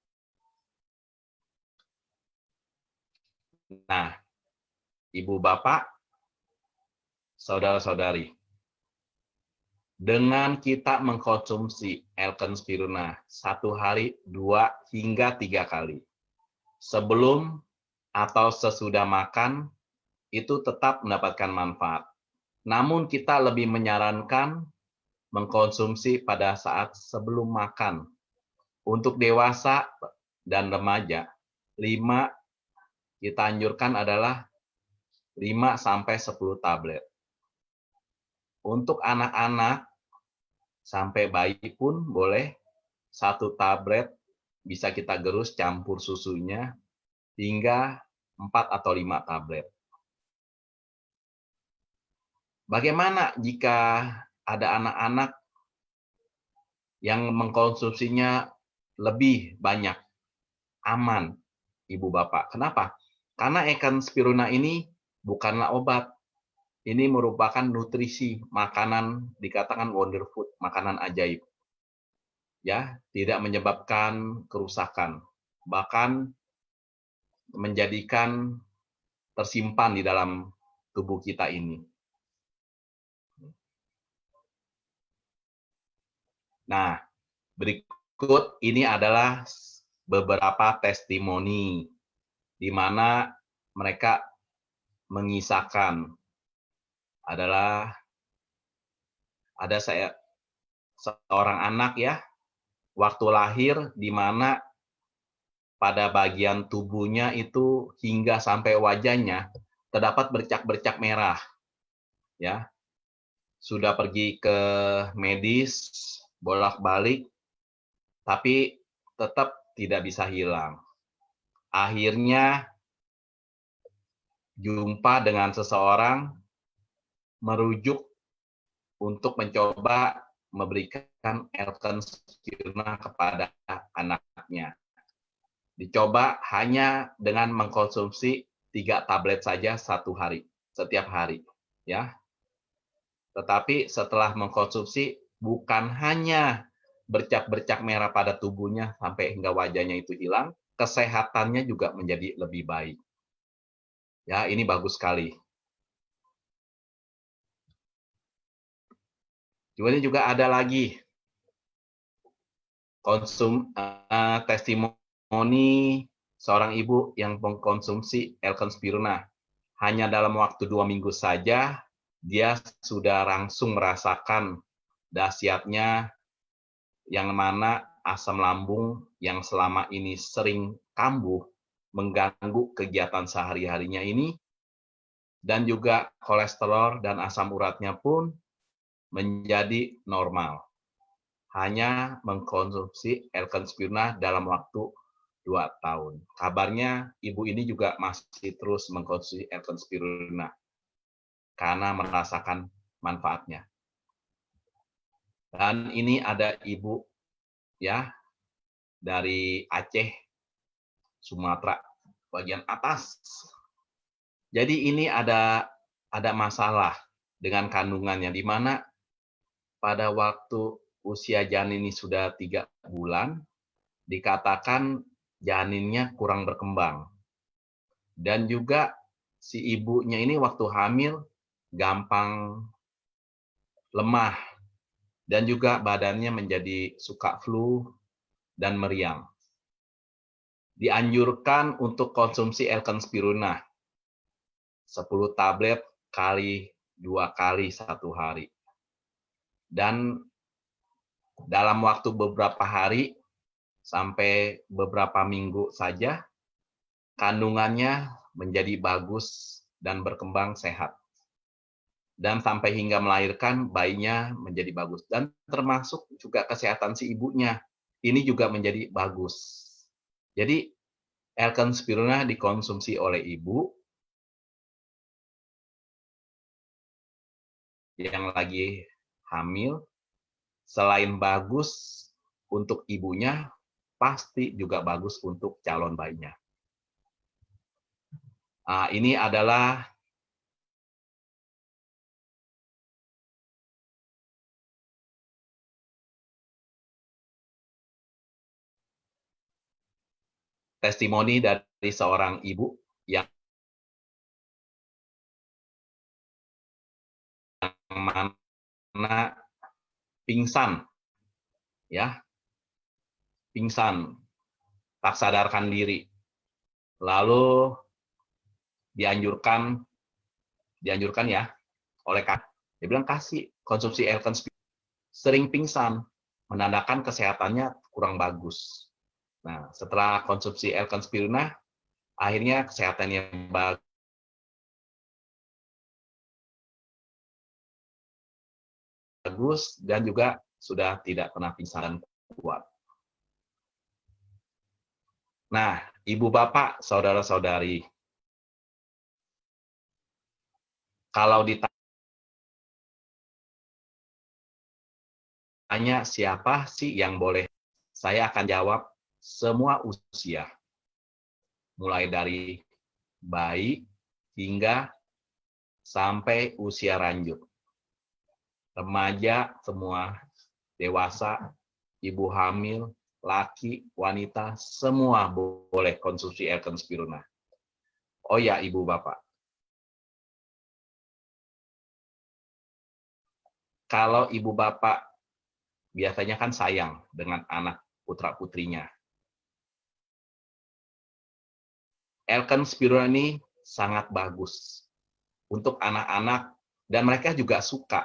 Nah, Ibu Bapak, Saudara-saudari, dengan kita mengkonsumsi Elken spirulina satu hari 2 hingga 3 kali, sebelum atau sesudah makan, itu tetap mendapatkan manfaat. Namun kita lebih menyarankan mengkonsumsi pada saat sebelum makan. Untuk dewasa dan remaja, kita anjurkan adalah 5-10 tablet. Untuk anak-anak sampai bayi pun boleh 1 tablet bisa kita gerus campur susunya hingga 4 atau 5 tablet. Bagaimana jika ada anak-anak yang mengkonsumsinya lebih banyak? Aman, Ibu Bapak. Kenapa? Karena Elken spirulina ini bukanlah obat. Ini merupakan nutrisi, makanan dikatakan wonder food, makanan ajaib. Ya, tidak menyebabkan kerusakan, bahkan menjadikan tersimpan di dalam tubuh kita ini. Nah, berikut ini adalah beberapa testimoni di mana mereka mengisahkan adalah ada seorang anak ya, waktu lahir di mana pada bagian tubuhnya itu hingga sampai wajahnya terdapat bercak-bercak merah. Ya. Sudah pergi ke medis, bolak-balik, tapi tetap tidak bisa hilang. Akhirnya jumpa dengan seseorang, merujuk untuk mencoba memberikan Elken spirulina kepada anaknya. Dicoba hanya dengan mengkonsumsi 3 tablet saja setiap hari. Ya. Tetapi setelah mengkonsumsi, bukan hanya bercak-bercak merah pada tubuhnya sampai hingga wajahnya itu hilang, kesehatannya juga menjadi lebih baik. Ya, ini bagus sekali. Kemudian juga ada lagi testimoni seorang ibu yang mengkonsumsi Elken spirulina. Hanya dalam waktu 2 minggu saja, dia sudah langsung merasakan dahsyatnya yang mana asam lambung yang selama ini sering kambuh, mengganggu kegiatan sehari-harinya ini dan juga kolesterol dan asam uratnya pun menjadi normal. Hanya mengkonsumsi L-Conspiruna dalam waktu 2 tahun. Kabarnya ibu ini juga masih terus mengkonsumsi L-Conspiruna karena merasakan manfaatnya. Dan ini ada ibu ya dari Aceh, Sumatera, bagian atas. Jadi ini ada masalah dengan kandungannya, di mana pada waktu usia janin ini sudah 3 bulan, dikatakan janinnya kurang berkembang. Dan juga si ibunya ini waktu hamil gampang lemah, dan juga badannya menjadi suka flu dan meriang. Dianjurkan untuk konsumsi L-Conspiruna 10 tablet kali 2 kali 1 hari. Dan dalam waktu beberapa hari sampai beberapa minggu saja, kandungannya menjadi bagus dan berkembang sehat. Dan sampai hingga melahirkan, bayinya menjadi bagus. Dan termasuk juga kesehatan si ibunya. Ini juga menjadi bagus. Jadi, L-Conspiruna dikonsumsi oleh ibu yang lagi hamil, selain bagus untuk ibunya, pasti juga bagus untuk calon bayinya. Ini adalah testimoni dari seorang ibu yang mana pingsan, ya, pingsan, tak sadarkan diri, lalu dianjurkan ya oleh dia bilang kasih konsumsi L-Conspiruna, sering pingsan, menandakan kesehatannya kurang bagus. Nah, setelah konsumsi L-Conspiruna, akhirnya kesehatannya bagus dan juga sudah tidak pernah pingsan dan kuat. Nah, ibu bapak, saudara-saudari, kalau ditanya siapa sih yang boleh, saya akan jawab semua usia, mulai dari bayi hingga sampai usia lanjut. Remaja semua, dewasa, ibu hamil, laki, wanita, semua boleh konsumsi L-Conspiruna. Oh ya, ibu bapak. Kalau ibu bapak biasanya kan sayang dengan anak putra-putrinya. L-Conspiruna ini sangat bagus untuk anak-anak, dan mereka juga suka.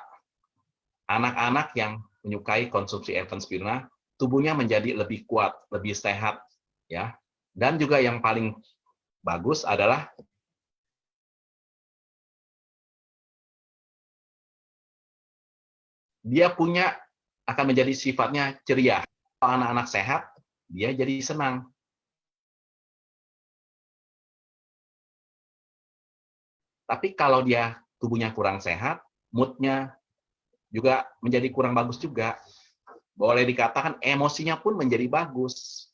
Anak-anak yang menyukai konsumsi L-Conspiruna, tubuhnya menjadi lebih kuat, lebih sehat, ya. Dan juga yang paling bagus adalah dia akan menjadi sifatnya ceria. Kalau anak-anak sehat, dia jadi senang. Tapi kalau dia tubuhnya kurang sehat, mood-nya juga menjadi kurang bagus juga. Boleh dikatakan emosinya pun menjadi bagus.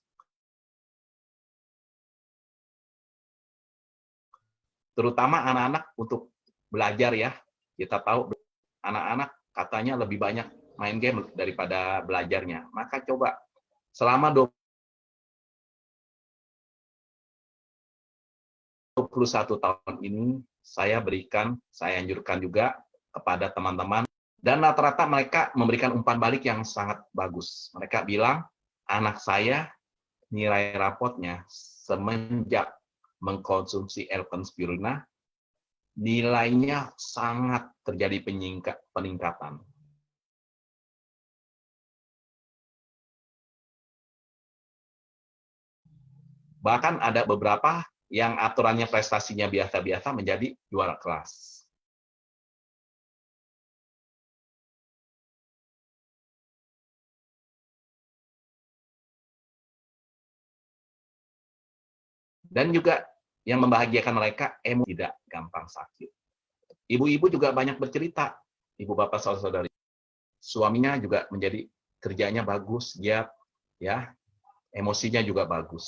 Terutama anak-anak untuk belajar ya. Kita tahu anak-anak katanya lebih banyak main game daripada belajarnya. Maka coba selama 21 tahun ini saya anjurkan juga kepada teman-teman, dan rata-rata mereka memberikan umpan balik yang sangat bagus. Mereka bilang, anak saya nilai rapotnya semenjak mengkonsumsi L-Conspiruna, nilainya sangat terjadi peningkatan. Bahkan ada beberapa yang aturannya prestasinya biasa-biasa menjadi juara kelas. Dan juga yang membahagiakan mereka, emosi tidak gampang sakit. Ibu-ibu juga banyak bercerita, ibu bapak saudara-saudari. Suaminya juga menjadi kerjanya bagus, giat, ya, emosinya juga bagus.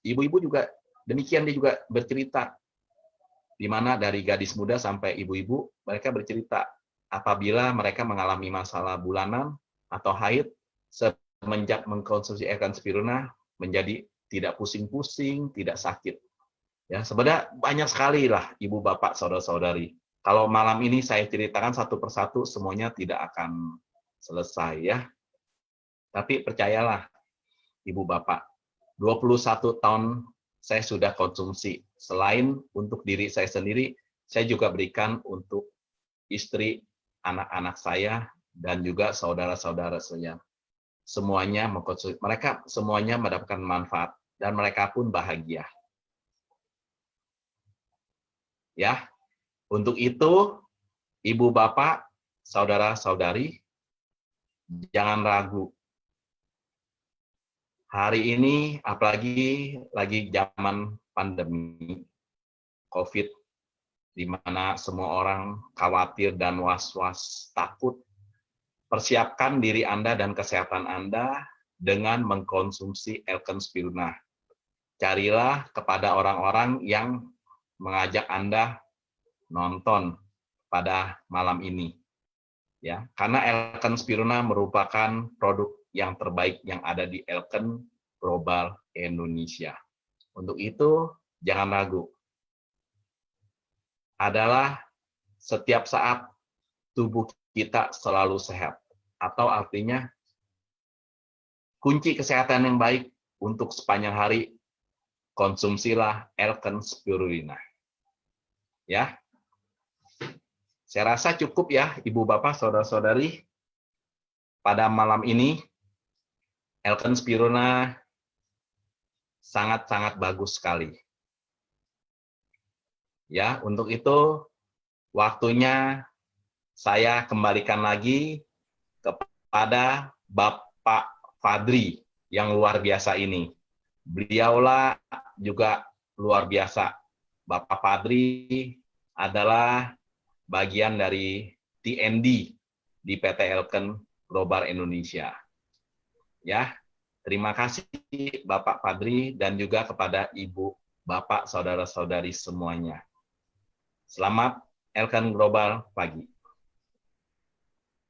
Ibu-ibu juga demikian, dia juga bercerita, di mana dari gadis muda sampai ibu-ibu, mereka bercerita apabila mereka mengalami masalah bulanan atau haid, semenjak mengkonsumsi Elkan Spirulina menjadi tidak pusing-pusing, tidak sakit. Ya, sebenarnya banyak sekali lah ibu bapak saudara-saudari. Kalau malam ini saya ceritakan satu persatu, semuanya tidak akan selesai ya. Tapi percayalah ibu bapak, 21 tahun saya sudah konsumsi. Selain untuk diri saya sendiri, saya juga berikan untuk istri, anak-anak saya, dan juga saudara-saudara saya. Semuanya mengkonsumsi, mereka semuanya mendapatkan manfaat, dan mereka pun bahagia. Ya, untuk itu, ibu bapak, saudara-saudari, jangan ragu. Hari ini, apalagi lagi zaman pandemi COVID, di mana semua orang khawatir dan was-was takut, persiapkan diri Anda dan kesehatan Anda dengan mengkonsumsi Elkan Spirulina. Carilah kepada orang-orang yang mengajak Anda nonton pada malam ini. Ya, karena Elkan Spirulina merupakan produk yang terbaik yang ada di Elkan Global Indonesia. Untuk itu, jangan ragu. Adalah setiap saat tubuh kita selalu sehat. Atau artinya, kunci kesehatan yang baik untuk sepanjang hari, konsumsilah Elkan Spirulina. Ya, saya rasa cukup ya, ibu bapak, saudara-saudari. Pada malam ini, Elkan Spirulina sangat-sangat bagus sekali. Ya, untuk itu waktunya saya kembalikan lagi kepada Bapak Fadri yang luar biasa ini. Beliaulah juga luar biasa. Bapak Fadri adalah bagian dari TND di PT Elkan Global Indonesia. Ya, terima kasih Bapak Fadri dan juga kepada Ibu, Bapak, saudara-saudari semuanya. Selamat Elkan Global pagi.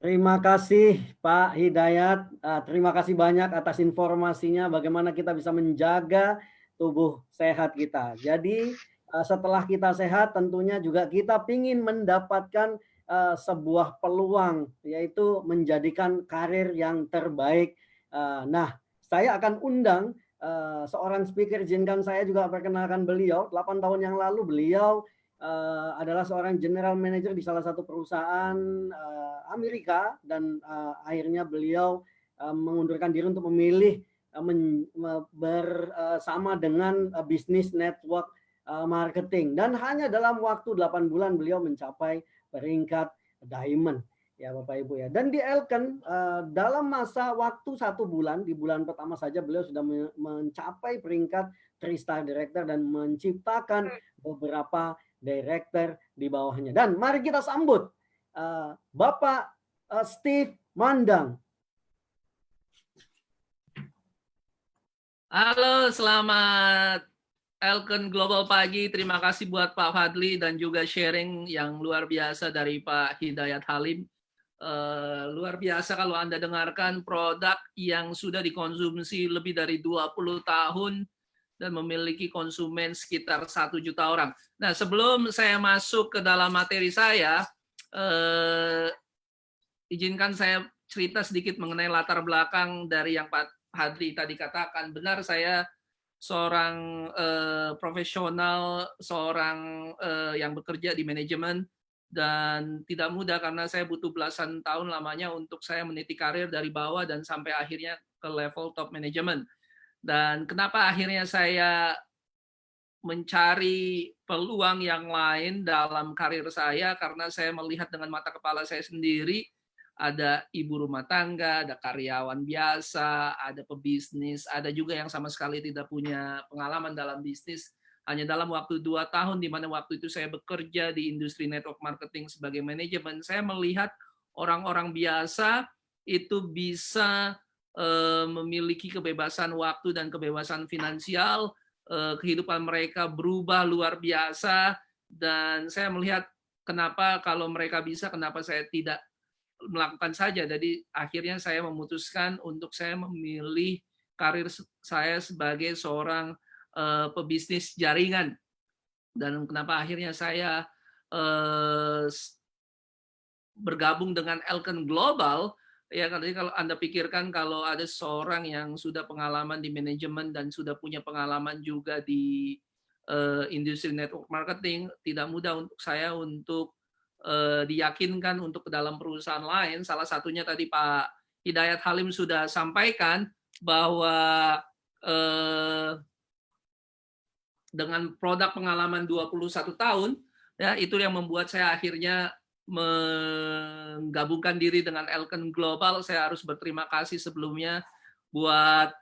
Terima kasih Pak Hidayat. Terima kasih banyak atas informasinya bagaimana kita bisa menjaga tubuh sehat kita. Jadi setelah kita sehat tentunya juga kita ingin mendapatkan sebuah peluang, yaitu menjadikan karir yang terbaik. Nah, saya akan undang seorang speaker, izinkan saya juga perkenalkan beliau. 8 tahun yang lalu beliau adalah seorang general manager di salah satu perusahaan Amerika, dan akhirnya beliau mengundurkan diri untuk memilih bersama dengan bisnis network marketing, dan hanya dalam waktu 8 bulan beliau mencapai peringkat diamond ya Bapak Ibu ya. Dan di Elkan dalam masa waktu 1 bulan, di bulan pertama saja beliau sudah mencapai peringkat 3-star director dan menciptakan beberapa director di bawahnya. Dan mari kita sambut Bapak Steve Mandang. Halo, selamat Elkan Global pagi. Terima kasih buat Pak Fadli dan juga sharing yang luar biasa dari Pak Hidayat Halim. Luar biasa kalau Anda dengarkan produk yang sudah dikonsumsi lebih dari 20 tahun dan memiliki konsumen sekitar 1 juta orang. Nah, sebelum saya masuk ke dalam materi saya, izinkan saya cerita sedikit mengenai latar belakang dari yang Pak Fadli tadi katakan. Benar, saya seorang profesional, seorang yang bekerja di manajemen, dan tidak mudah karena saya butuh belasan tahun lamanya untuk saya meniti karir dari bawah dan sampai akhirnya ke level top manajemen. Dan kenapa akhirnya saya mencari peluang yang lain dalam karir saya karena saya melihat dengan mata kepala saya sendiri ada ibu rumah tangga, ada karyawan biasa, ada pebisnis, ada juga yang sama sekali tidak punya pengalaman dalam bisnis. Hanya dalam waktu 2 tahun, di mana waktu itu saya bekerja di industri network marketing sebagai manajemen, saya melihat orang-orang biasa itu bisa memiliki kebebasan waktu dan kebebasan finansial, kehidupan mereka berubah luar biasa, dan saya melihat kenapa kalau mereka bisa, kenapa saya tidak melakukan saja. Jadi akhirnya saya memutuskan untuk saya memilih karir saya sebagai seorang pebisnis jaringan. Dan kenapa akhirnya saya bergabung dengan Elken Global, ya kalau Anda pikirkan kalau ada seorang yang sudah pengalaman di manajemen dan sudah punya pengalaman juga di industri network marketing, tidak mudah untuk saya untuk diyakinkan untuk ke dalam perusahaan lain. Salah satunya tadi Pak Hidayat Halim sudah sampaikan bahwa dengan produk pengalaman 21 tahun, ya itu yang membuat saya akhirnya menggabungkan diri dengan Elken Global. Saya harus berterima kasih sebelumnya buat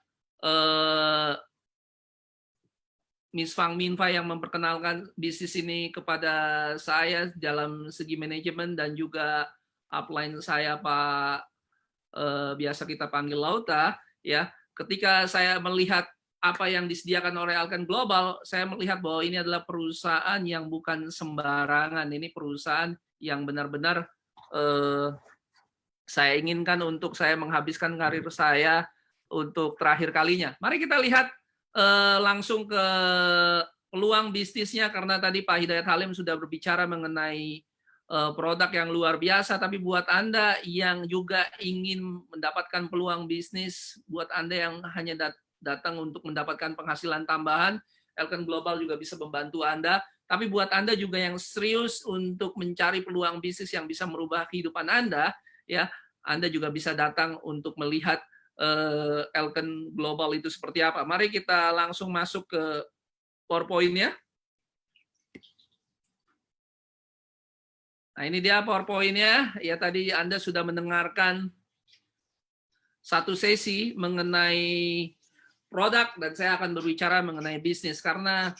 Miss Fang Minfa yang memperkenalkan bisnis ini kepada saya dalam segi manajemen, dan juga upline saya Pak biasa kita panggil Lauta, ya. Ketika saya melihat apa yang disediakan oleh Elken Global, saya melihat bahwa ini adalah perusahaan yang bukan sembarangan. Ini perusahaan yang benar-benar saya inginkan untuk saya menghabiskan karir saya untuk terakhir kalinya. Mari kita lihat langsung ke peluang bisnisnya, karena tadi Pak Hidayat Halim sudah berbicara mengenai produk yang luar biasa. Tapi buat Anda yang juga ingin mendapatkan peluang bisnis, buat Anda yang hanya datang untuk mendapatkan penghasilan tambahan, Elken Global juga bisa membantu Anda. Tapi buat Anda juga yang serius untuk mencari peluang bisnis yang bisa merubah kehidupan Anda, ya, Anda juga bisa datang untuk melihat Elken Global itu seperti apa. Mari kita langsung masuk ke PowerPoint-nya. Nah, ini dia PowerPoint-nya. Ya, tadi Anda sudah mendengarkan satu sesi mengenai produk, dan saya akan berbicara mengenai bisnis, karena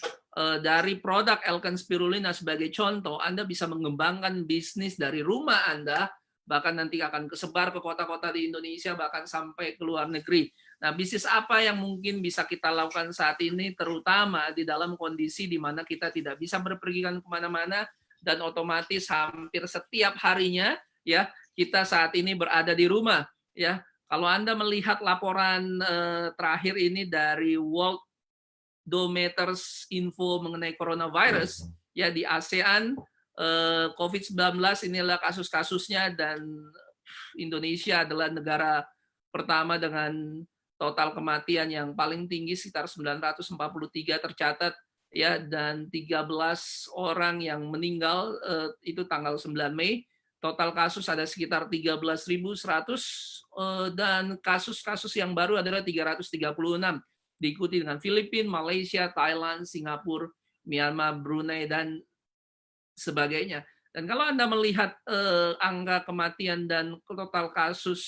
dari produk Elken Spirulina sebagai contoh, Anda bisa mengembangkan bisnis dari rumah Anda, bahkan nanti akan kesebar ke kota-kota di Indonesia, bahkan sampai ke luar negeri. Nah, bisnis apa yang mungkin bisa kita lakukan saat ini, terutama di dalam kondisi di mana kita tidak bisa berpergian kemana-mana, dan otomatis hampir setiap harinya, ya, kita saat ini berada di rumah, ya. Kalau Anda melihat laporan terakhir ini dari World Dometers Info mengenai coronavirus, ya, di ASEAN, COVID-19 inilah kasus-kasusnya, dan Indonesia adalah negara pertama dengan total kematian yang paling tinggi, sekitar 943 tercatat, ya, dan 13 orang yang meninggal itu tanggal 9 Mei. Total kasus ada sekitar 13.100, dan kasus-kasus yang baru adalah 336. Diikuti dengan Filipina, Malaysia, Thailand, Singapura, Myanmar, Brunei, dan sebagainya. Dan kalau Anda melihat angka kematian dan total kasus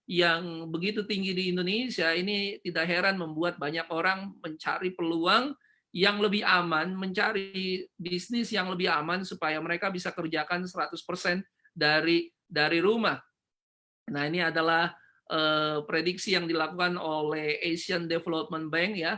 yang begitu tinggi di Indonesia, ini tidak heran membuat banyak orang mencari peluang yang lebih aman, mencari bisnis yang lebih aman supaya mereka bisa kerjakan 100% dari rumah. Nah, ini adalah prediksi yang dilakukan oleh Asian Development Bank, ya,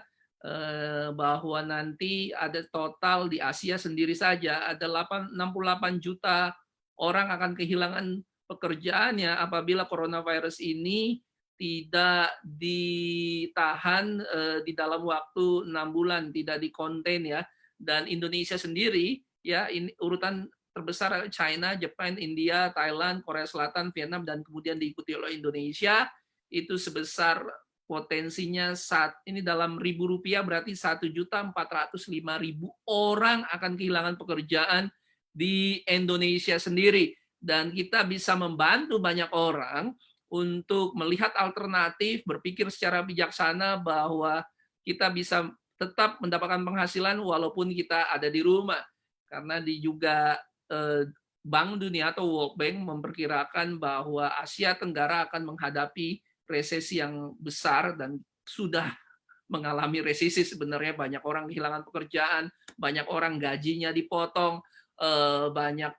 bahwa nanti ada total di Asia sendiri saja ada 68 juta orang akan kehilangan pekerjaannya apabila coronavirus ini tidak ditahan di dalam waktu 6 bulan, tidak dikonten, ya. Dan Indonesia sendiri, ya, ini urutan terbesar China, Jepang, India, Thailand, Korea Selatan, Vietnam, dan kemudian diikuti oleh Indonesia. Itu sebesar potensinya saat ini dalam ribu rupiah berarti 1.405.000 orang akan kehilangan pekerjaan di Indonesia sendiri. Dan kita bisa membantu banyak orang untuk melihat alternatif, berpikir secara bijaksana bahwa kita bisa tetap mendapatkan penghasilan walaupun kita ada di rumah. Karena juga Bank Dunia atau World Bank memperkirakan bahwa Asia Tenggara akan menghadapi resesi yang besar dan sudah mengalami resesi sebenarnya. Banyak orang kehilangan pekerjaan, banyak orang gajinya dipotong, banyak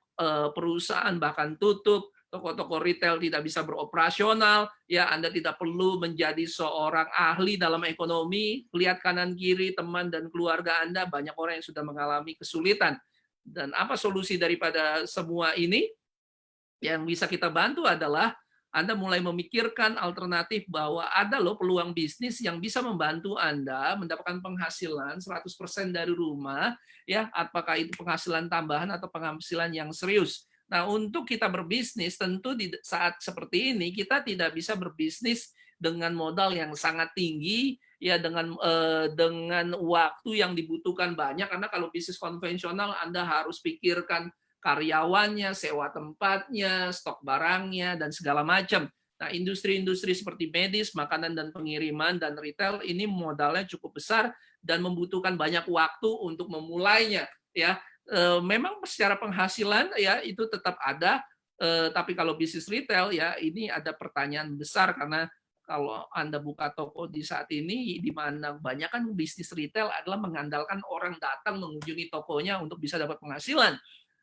perusahaan bahkan tutup, toko-toko retail tidak bisa beroperasional. Ya, Anda tidak perlu menjadi seorang ahli dalam ekonomi. Lihat kanan kiri teman dan keluarga Anda, banyak orang yang sudah mengalami kesulitan. Dan apa solusi daripada semua ini? Yang bisa kita bantu adalah Anda mulai memikirkan alternatif bahwa ada loh peluang bisnis yang bisa membantu Anda mendapatkan penghasilan 100% dari rumah, ya, apakah itu penghasilan tambahan atau penghasilan yang serius. Nah, untuk kita berbisnis, tentu di saat seperti ini kita tidak bisa berbisnis dengan modal yang sangat tinggi, ya, dengan waktu yang dibutuhkan banyak, karena kalau bisnis konvensional Anda harus pikirkan karyawannya, sewa tempatnya, stok barangnya, dan segala macam. Nah, industri-industri seperti medis, makanan dan pengiriman, dan retail ini modalnya cukup besar dan membutuhkan banyak waktu untuk memulainya. Ya, memang secara penghasilan ya itu tetap ada, tapi kalau bisnis retail ya ini ada pertanyaan besar karena kalau Anda buka toko di saat ini, di mana kebanyakan bisnis retail adalah mengandalkan orang datang mengunjungi tokonya untuk bisa dapat penghasilan.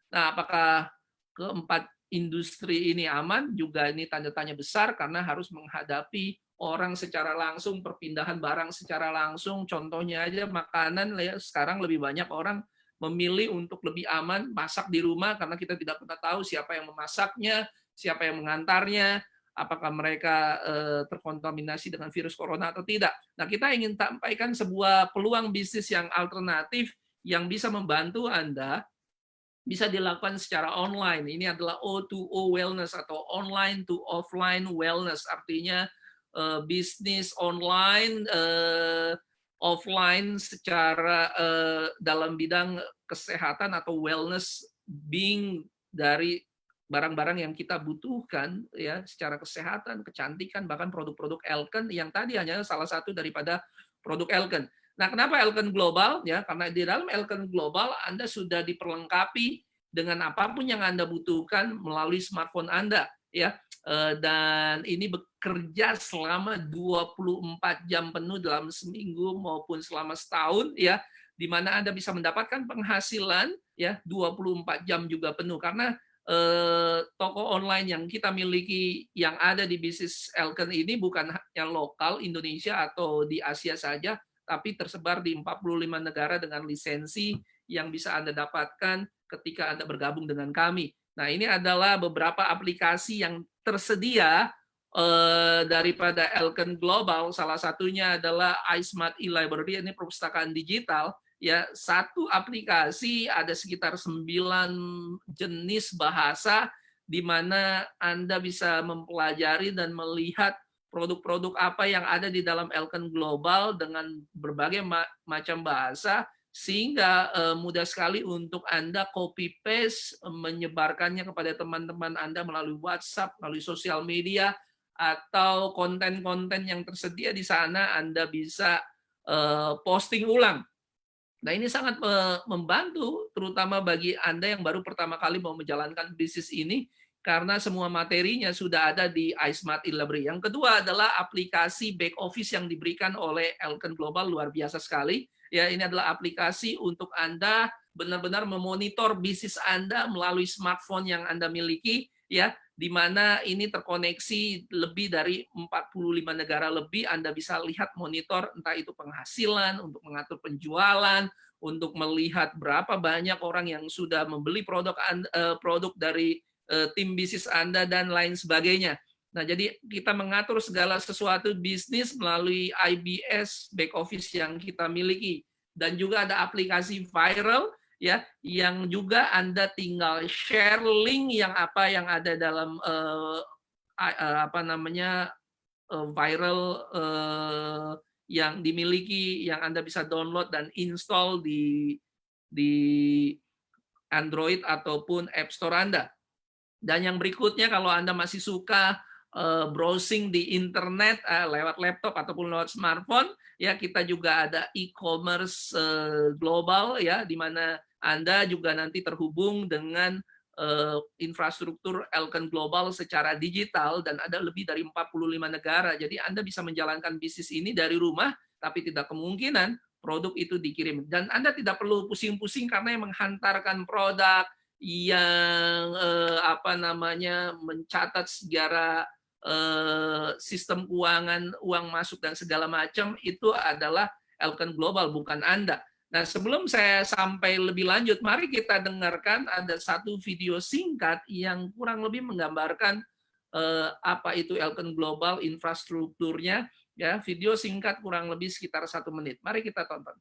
Nah, apakah keempat industri ini aman? Juga ini tanda tanya besar karena harus menghadapi orang secara langsung, perpindahan barang secara langsung. Contohnya aja makanan, ya, sekarang lebih banyak orang memilih untuk lebih aman masak di rumah karena kita tidak pernah tahu siapa yang memasaknya, siapa yang mengantarnya, apakah mereka terkontaminasi dengan virus corona atau tidak. Nah, kita ingin sampaikan sebuah peluang bisnis yang alternatif yang bisa membantu Anda bisa dilakukan secara online. Ini adalah O2O wellness atau online to offline wellness. Artinya bisnis online, offline secara dalam bidang kesehatan atau wellness, being dari barang-barang yang kita butuhkan ya secara kesehatan, kecantikan, bahkan produk-produk Elken yang tadi hanya salah satu daripada produk Elken. Nah, kenapa Elken Global? Ya, karena di dalam Elken Global Anda sudah diperlengkapi dengan apapun yang Anda butuhkan melalui smartphone Anda, ya. Dan ini bekerja selama 24 jam penuh dalam seminggu maupun selama setahun, ya, di mana Anda bisa mendapatkan penghasilan ya 24 jam juga penuh karena toko online yang kita miliki yang ada di bisnis Elken ini bukan hanya lokal Indonesia atau di Asia saja, tapi tersebar di 45 negara dengan lisensi yang bisa Anda dapatkan ketika Anda bergabung dengan kami. Nah, ini adalah beberapa aplikasi yang tersedia daripada Elken Global. Salah satunya adalah iSmart eLibrary, ini perpustakaan digital. Ya, satu aplikasi ada sekitar 9 jenis bahasa di mana Anda bisa mempelajari dan melihat produk-produk apa yang ada di dalam Elken Global dengan berbagai macam bahasa, sehingga mudah sekali untuk Anda copy paste, menyebarkannya kepada teman-teman Anda melalui WhatsApp, melalui sosial media, atau konten-konten yang tersedia di sana Anda bisa posting ulang. Nah, ini sangat membantu terutama bagi Anda yang baru pertama kali mau menjalankan bisnis ini karena semua materinya sudah ada di iSmart eLibrary. Yang kedua adalah aplikasi back office yang diberikan oleh Elken Global, luar biasa sekali. Ya, ini adalah aplikasi untuk Anda benar-benar memonitor bisnis Anda melalui smartphone yang Anda miliki, ya, di mana ini terkoneksi lebih dari 45 negara lebih. Anda bisa lihat monitor entah itu penghasilan, untuk mengatur penjualan, untuk melihat berapa banyak orang yang sudah membeli produk dari tim bisnis Anda dan lain sebagainya. Nah, jadi kita mengatur segala sesuatu bisnis melalui IBS back office yang kita miliki. Dan juga ada aplikasi viral ya yang juga Anda tinggal share link yang ada dalam viral yang dimiliki yang Anda bisa download dan install di Android ataupun App Store Anda. Dan yang berikutnya kalau Anda masih suka browsing di internet lewat laptop ataupun lewat smartphone, ya kita juga ada e-commerce global, ya di mana Anda juga nanti terhubung dengan infrastruktur Elken Global secara digital, dan ada lebih dari 45 negara. Jadi Anda bisa menjalankan bisnis ini dari rumah, tapi tidak kemungkinan produk itu dikirim. Dan Anda tidak perlu pusing-pusing karena yang menghantarkan produk, yang mencatat sejarah sistem keuangan, uang masuk dan segala macam, itu adalah Elken Global, bukan Anda. Nah, sebelum saya sampai lebih lanjut, mari kita dengarkan ada satu video singkat yang kurang lebih menggambarkan apa itu Elken Global, infrastrukturnya. Ya, video singkat kurang lebih sekitar 1 menit. Mari kita tonton.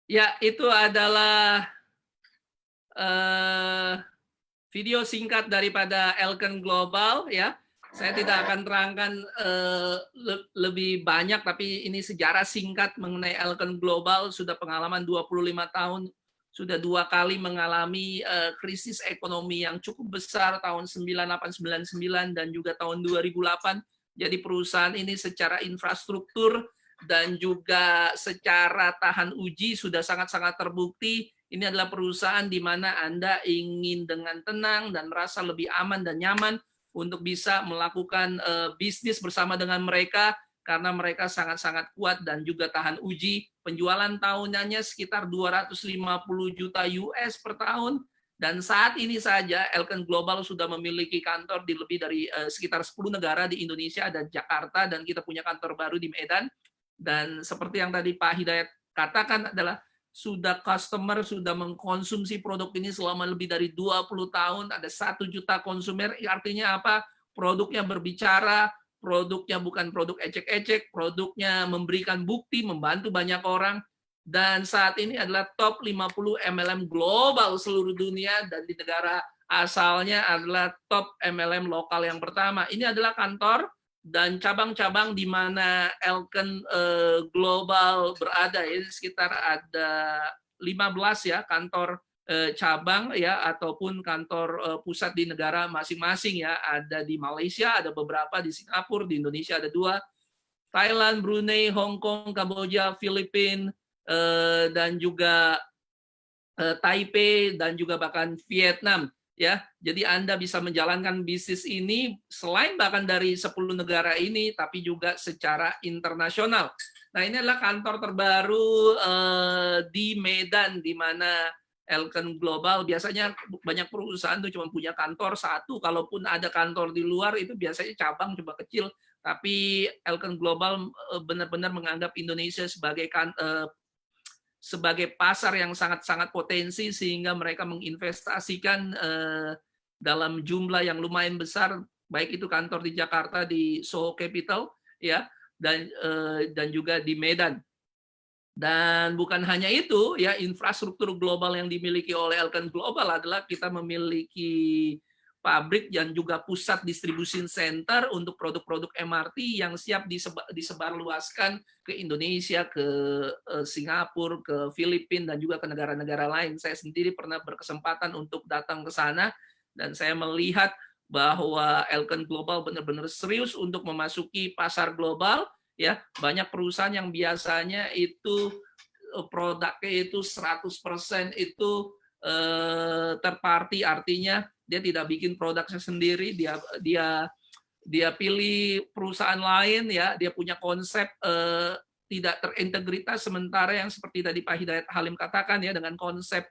Ya, itu adalah video singkat daripada Elken Global, ya. Saya tidak akan terangkan lebih banyak, tapi ini sejarah singkat mengenai Elken Global. Sudah pengalaman 25 tahun, sudah 2 kali mengalami krisis ekonomi yang cukup besar tahun 9899 dan juga tahun 2008. Jadi perusahaan ini secara infrastruktur dan juga secara tahan uji sudah sangat-sangat terbukti. Ini adalah perusahaan di mana Anda ingin dengan tenang dan merasa lebih aman dan nyaman untuk bisa melakukan bisnis bersama dengan mereka, karena mereka sangat-sangat kuat dan juga tahan uji. Penjualan tahunannya sekitar 250 juta US per tahun, dan saat ini saja Elken Global sudah memiliki kantor di lebih dari sekitar 10 negara di Indonesia dan Jakarta, dan kita punya kantor baru di Medan. Dan seperti yang tadi Pak Hidayat katakan adalah customer sudah mengkonsumsi produk ini selama lebih dari 20 tahun, ada 1 juta konsumer. Artinya apa? Produknya berbicara, produknya bukan produk ecek-ecek, produknya memberikan bukti, membantu banyak orang, dan saat ini adalah top 50 MLM global seluruh dunia, dan di negara asalnya adalah top MLM lokal yang pertama. Ini adalah kantor dan cabang-cabang di mana Elken Global berada, ya, sekitar ada 15 ya kantor cabang, ya, ataupun kantor pusat di negara masing-masing, ya. Ada di Malaysia, ada beberapa di Singapura, di Indonesia ada 2, Thailand, Brunei, Hong Kong, Kamboja, Filipina, dan juga Taipei, dan juga bahkan Vietnam. Ya, jadi Anda bisa menjalankan bisnis ini selain bahkan dari 10 negara ini, tapi juga secara internasional. Nah, ini adalah kantor terbaru di Medan, di mana Elken Global biasanya banyak perusahaan tuh cuma punya kantor 1, kalaupun ada kantor di luar itu biasanya cabang coba kecil. Tapi Elken Global benar-benar menganggap Indonesia sebagai pasar yang sangat-sangat potensi, sehingga mereka menginvestasikan dalam jumlah yang lumayan besar, baik itu kantor di Jakarta di Soho Capital, ya, dan juga di Medan. Dan bukan hanya itu, ya, infrastruktur global yang dimiliki oleh Elken Global adalah kita memiliki pabrik dan juga pusat distribution center untuk produk-produk MRT yang siap disebarluaskan ke Indonesia, ke Singapura, ke Filipina, dan juga ke negara-negara lain. Saya sendiri pernah berkesempatan untuk datang ke sana, dan saya melihat bahwa Elken Global benar-benar serius untuk memasuki pasar global. Ya, banyak perusahaan yang biasanya itu produknya itu 100% itu third party, artinya dia tidak bikin produknya sendiri, dia pilih perusahaan lain, ya, dia punya konsep tidak terintegritas, sementara yang seperti tadi Pak Hidayat Halim katakan, ya, dengan konsep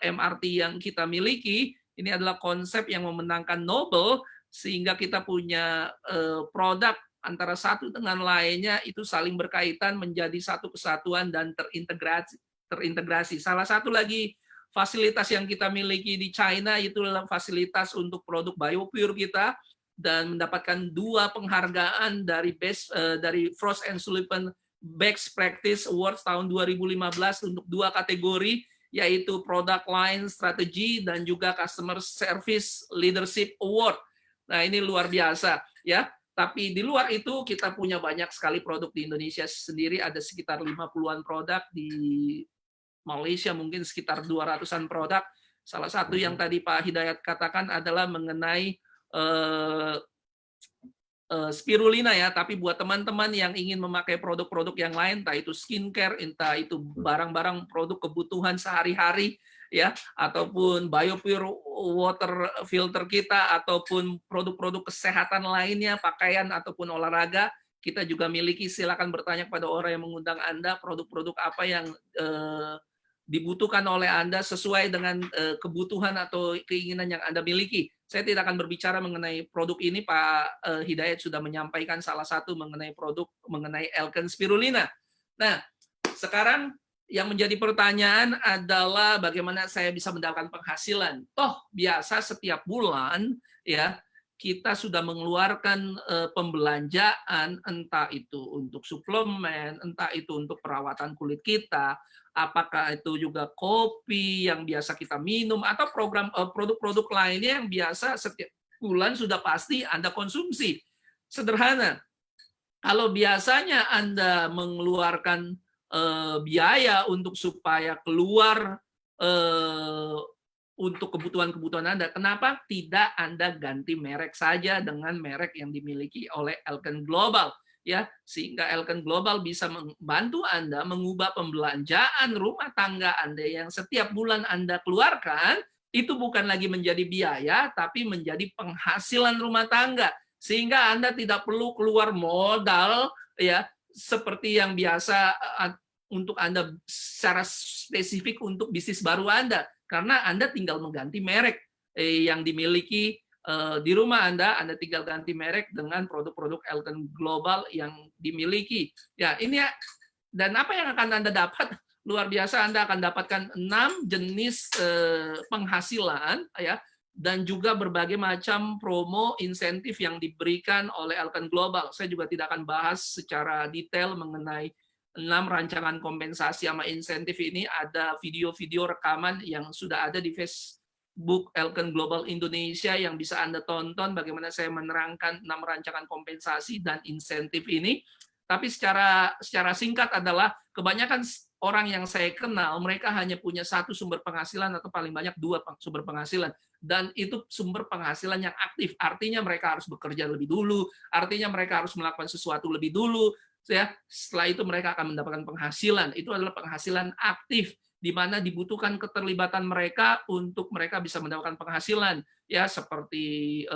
MRT yang kita miliki, ini adalah konsep yang memenangkan Nobel, sehingga kita punya produk antara satu dengan lainnya itu saling berkaitan menjadi satu kesatuan dan terintegrasi. Salah satu lagi fasilitas yang kita miliki di China itu adalah fasilitas untuk produk BioPure kita, dan mendapatkan 2 penghargaan dari Frost & Sullivan Best Practice Awards tahun 2015 untuk 2 kategori, yaitu Product Line Strategy dan juga Customer Service Leadership Award. Nah, ini luar biasa, ya. Tapi di luar itu kita punya banyak sekali produk di Indonesia sendiri, ada sekitar 50-an produk, di Malaysia mungkin sekitar 200-an produk. Salah satu yang tadi Pak Hidayat katakan adalah mengenai spirulina, ya, tapi buat teman-teman yang ingin memakai produk-produk yang lain, entah itu skincare, entah itu barang-barang produk kebutuhan sehari-hari, ya, ataupun BioPure water filter kita, ataupun produk-produk kesehatan lainnya, pakaian ataupun olahraga, kita juga miliki. Silakan bertanya kepada orang yang mengundang Anda produk-produk apa yang dibutuhkan oleh Anda sesuai dengan kebutuhan atau keinginan yang Anda miliki. Saya tidak akan berbicara mengenai produk ini, Pak Hidayat sudah menyampaikan salah satu mengenai produk mengenai Elken Spirulina. Nah, sekarang yang menjadi pertanyaan adalah bagaimana saya bisa mendapatkan penghasilan. Toh biasa setiap bulan, ya, kita sudah mengeluarkan pembelanjaan, entah itu untuk suplemen, entah itu untuk perawatan kulit kita, apakah itu juga kopi yang biasa kita minum, atau produk-produk lainnya yang biasa setiap bulan sudah pasti Anda konsumsi. Sederhana, kalau biasanya Anda mengeluarkan biaya untuk supaya keluar untuk kebutuhan-kebutuhan Anda, kenapa tidak Anda ganti merek saja dengan merek yang dimiliki oleh Elken Global, ya, sehingga Elken Global bisa membantu Anda mengubah pembelanjaan rumah tangga Anda yang setiap bulan Anda keluarkan itu bukan lagi menjadi biaya, tapi menjadi penghasilan rumah tangga, sehingga Anda tidak perlu keluar modal, ya, seperti yang biasa untuk Anda secara spesifik untuk bisnis baru Anda, karena Anda tinggal mengganti merek yang dimiliki di rumah Anda tinggal ganti merek dengan produk-produk Elken Global yang dimiliki. Ya, ini ya. Dan apa yang akan Anda dapat? Luar biasa, Anda akan dapatkan 6 jenis penghasilan, ya, dan juga berbagai macam promo insentif yang diberikan oleh Elken Global. Saya juga tidak akan bahas secara detail mengenai 6 rancangan kompensasi sama insentif ini. Ada video-video rekaman yang sudah ada di Facebook Elken Global Indonesia yang bisa Anda tonton bagaimana saya menerangkan 6 rancangan kompensasi dan insentif ini. Tapi secara singkat adalah kebanyakan orang yang saya kenal, mereka hanya punya 1 sumber penghasilan atau paling banyak 2 sumber penghasilan. Dan itu sumber penghasilan yang aktif. Artinya mereka harus bekerja lebih dulu, artinya mereka harus melakukan sesuatu lebih dulu. Ya, setelah itu mereka akan mendapatkan penghasilan. Itu adalah penghasilan aktif, di mana dibutuhkan keterlibatan mereka untuk mereka bisa mendapatkan penghasilan. Ya, seperti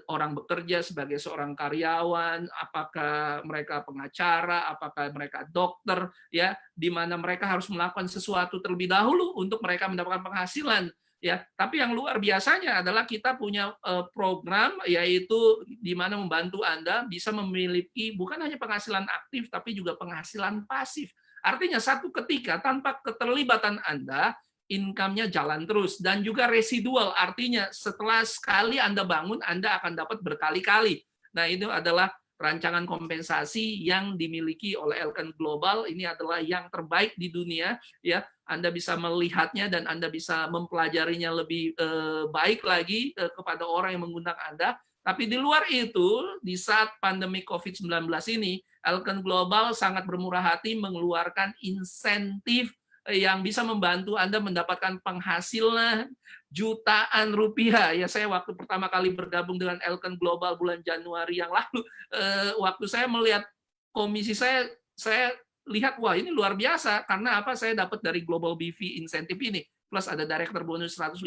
orang bekerja sebagai seorang karyawan, apakah mereka pengacara, apakah mereka dokter, ya, di mana mereka harus melakukan sesuatu terlebih dahulu untuk mereka mendapatkan penghasilan. Ya, tapi yang luar biasanya adalah kita punya program, yaitu di mana membantu Anda bisa memiliki bukan hanya penghasilan aktif tapi juga penghasilan pasif. Artinya satu ketika tanpa keterlibatan Anda, income-nya jalan terus, dan juga residual, artinya setelah sekali Anda bangun Anda akan dapat berkali-kali. Nah, itu adalah rancangan kompensasi yang dimiliki oleh Elken Global. Ini adalah yang terbaik di dunia, ya. Anda bisa melihatnya dan Anda bisa mempelajarinya lebih baik lagi kepada orang yang mengundang Anda. Tapi di luar itu, di saat pandemi COVID-19 ini, Elken Global sangat bermurah hati mengeluarkan insentif yang bisa membantu Anda mendapatkan penghasilan jutaan rupiah. Ya, saya waktu pertama kali bergabung dengan Elken Global bulan Januari yang lalu, waktu saya melihat komisi saya lihat, wah ini luar biasa. Karena apa? Saya dapat dari Global BV insentif ini. Plus ada director bonus $150,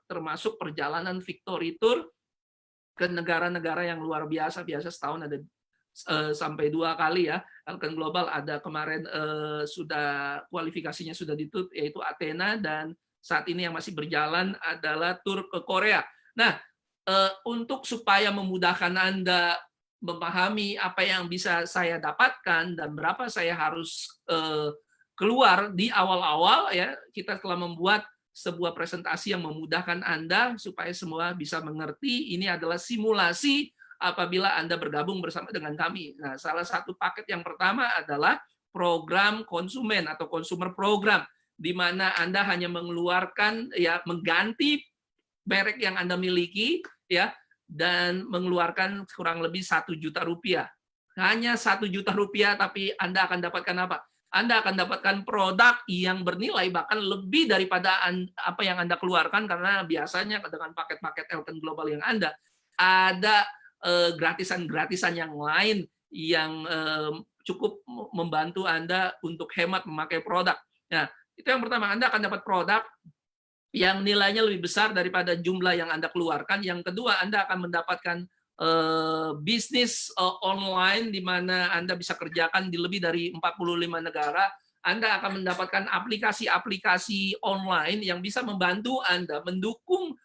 termasuk perjalanan Victory Tour ke negara-negara yang luar biasa. Biasa setahun ada sampai 2 kali ya. Elken Global ada kemarin sudah kualifikasinya sudah ditutup, yaitu Athena, dan saat ini yang masih berjalan adalah tur ke Korea. Nah, untuk supaya memudahkan Anda memahami apa yang bisa saya dapatkan dan berapa saya harus keluar di awal-awal, ya, kita telah membuat sebuah presentasi yang memudahkan Anda supaya semua bisa mengerti. Ini adalah simulasi apabila Anda bergabung bersama dengan kami. Nah, salah satu paket yang pertama adalah program konsumen atau consumer program, di mana Anda hanya mengeluarkan, ya, mengganti merek yang Anda miliki, ya, dan mengeluarkan kurang lebih 1 juta rupiah. Hanya 1 juta rupiah, tapi Anda akan dapatkan apa? Anda akan dapatkan produk yang bernilai bahkan lebih daripada apa yang Anda keluarkan, karena biasanya dengan paket-paket Elken Global yang ada gratisan-gratisan yang lain yang cukup membantu Anda untuk hemat memakai produk. Nah, itu yang pertama, Anda akan dapat produk yang nilainya lebih besar daripada jumlah yang Anda keluarkan. Yang kedua, Anda akan mendapatkan bisnis online di mana Anda bisa kerjakan di lebih dari 45 negara. Anda akan mendapatkan aplikasi-aplikasi online yang bisa membantu Anda mendukung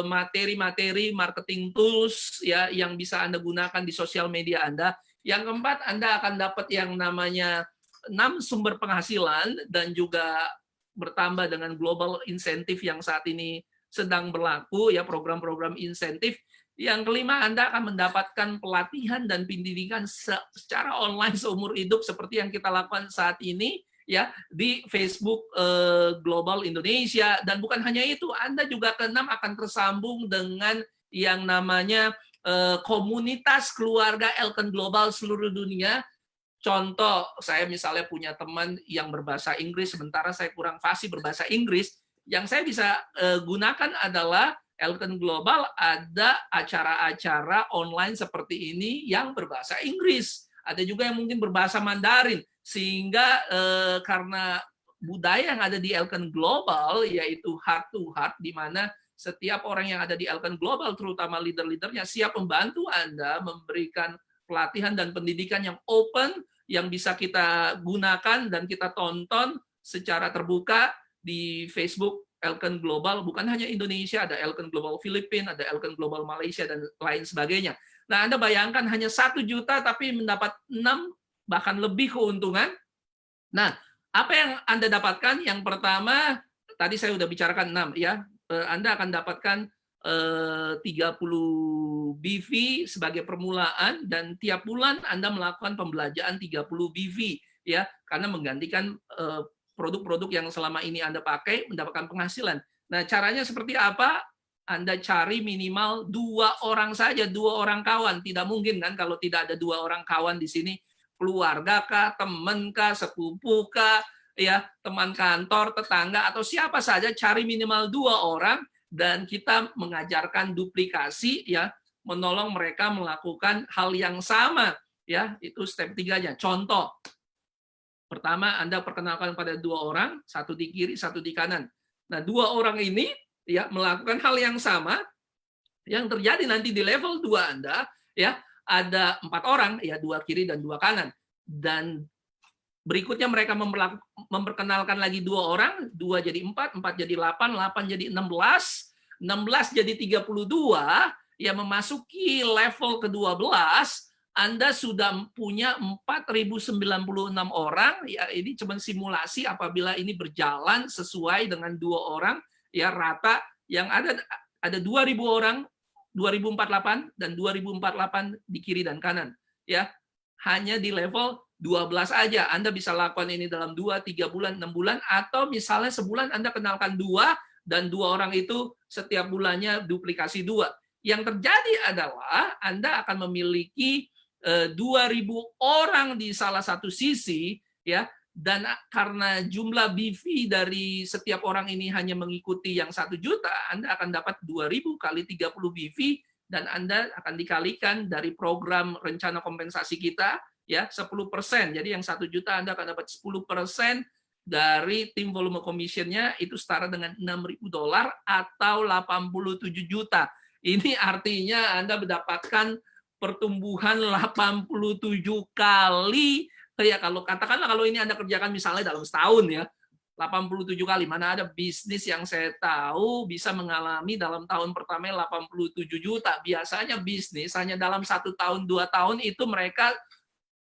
materi-materi marketing tools, ya, yang bisa Anda gunakan di sosial media Anda. Yang keempat, Anda akan dapat yang namanya 6 sumber penghasilan dan juga bertambah dengan global insentif yang saat ini sedang berlaku, ya, program-program insentif. Yang kelima, Anda akan mendapatkan pelatihan dan pendidikan secara online seumur hidup seperti yang kita lakukan saat ini, ya, di Facebook Global Indonesia. Dan bukan hanya itu, Anda juga keenam akan tersambung dengan yang namanya komunitas keluarga Elken Global seluruh dunia. Contoh, saya misalnya punya teman yang berbahasa Inggris, sementara saya kurang fasih berbahasa Inggris. Yang saya bisa gunakan adalah Elken Global ada acara-acara online seperti ini yang berbahasa Inggris. Ada juga yang mungkin berbahasa Mandarin. Sehingga karena budaya yang ada di Elken Global, yaitu heart to heart, di mana setiap orang yang ada di Elken Global, terutama leader-leadernya, siap membantu Anda memberikan pelatihan dan pendidikan yang open, yang bisa kita gunakan dan kita tonton secara terbuka di Facebook Elken Global. Bukan hanya Indonesia, ada Elken Global Filipina, ada Elken Global Malaysia, dan lain sebagainya. Nah, Anda bayangkan hanya 1 juta tapi mendapat 6 bahkan lebih keuntungan. Nah, apa yang Anda dapatkan? Yang pertama, tadi saya sudah bicarakan 6, ya. Anda akan dapatkan 30 BV sebagai permulaan, dan tiap bulan Anda melakukan pembelanjaan 30 BV, ya, karena menggantikan produk-produk yang selama ini Anda pakai mendapatkan penghasilan. Nah, caranya seperti apa? Anda cari minimal 2 orang saja, 2 orang kawan. Tidak mungkin kan kalau tidak ada 2 orang kawan di sini, keluarga kah, teman kah, sepupu kah, ya, teman kantor, tetangga, atau siapa saja, cari minimal 2 orang, dan kita mengajarkan duplikasi, ya, menolong mereka melakukan hal yang sama, ya. Itu step 3-nya. Contoh, pertama, Anda perkenalkan pada 2 orang, 1 di kiri, 1 di kanan. Nah, 2 orang ini, ya, melakukan hal yang sama. Yang terjadi nanti di level 2 Anda, ya, ada 4 orang, ya, 2 kiri dan 2 kanan. Dan berikutnya mereka memperkenalkan lagi 2 orang, 2 jadi 4, 4 jadi 8, 8 jadi 16, 16 jadi 32, ya, memasuki level ke-12, Anda sudah punya 4.096 orang, ya, ini cuma simulasi apabila ini berjalan sesuai dengan 2 orang, ya, rata, yang ada 2.000 orang 2048 dan 2048 di kiri dan kanan. Ya, hanya di level 12 aja. Anda bisa lakukan ini dalam 2, 3 bulan, 6 bulan, atau misalnya sebulan Anda kenalkan 2, dan 2 orang itu setiap bulannya duplikasi 2. Yang terjadi adalah Anda akan memiliki 2.000 orang di salah satu sisi, ya, dan karena jumlah BV dari setiap orang ini hanya mengikuti yang 1 juta, Anda akan dapat 2.000 kali 30 BV, dan Anda akan dikalikan dari program rencana kompensasi kita, ya, 10%. Jadi yang 1 juta Anda akan dapat 10% dari tim volume commission-nya, itu setara dengan $6.000 atau 87 juta. Ini artinya Anda mendapatkan pertumbuhan 87 kali. Ya, kalau katakanlah kalau ini Anda kerjakan misalnya dalam setahun, ya, 87 kali. Mana ada bisnis yang saya tahu bisa mengalami dalam tahun pertama 87 juta. Biasanya bisnis hanya dalam 1 tahun, 2 tahun itu mereka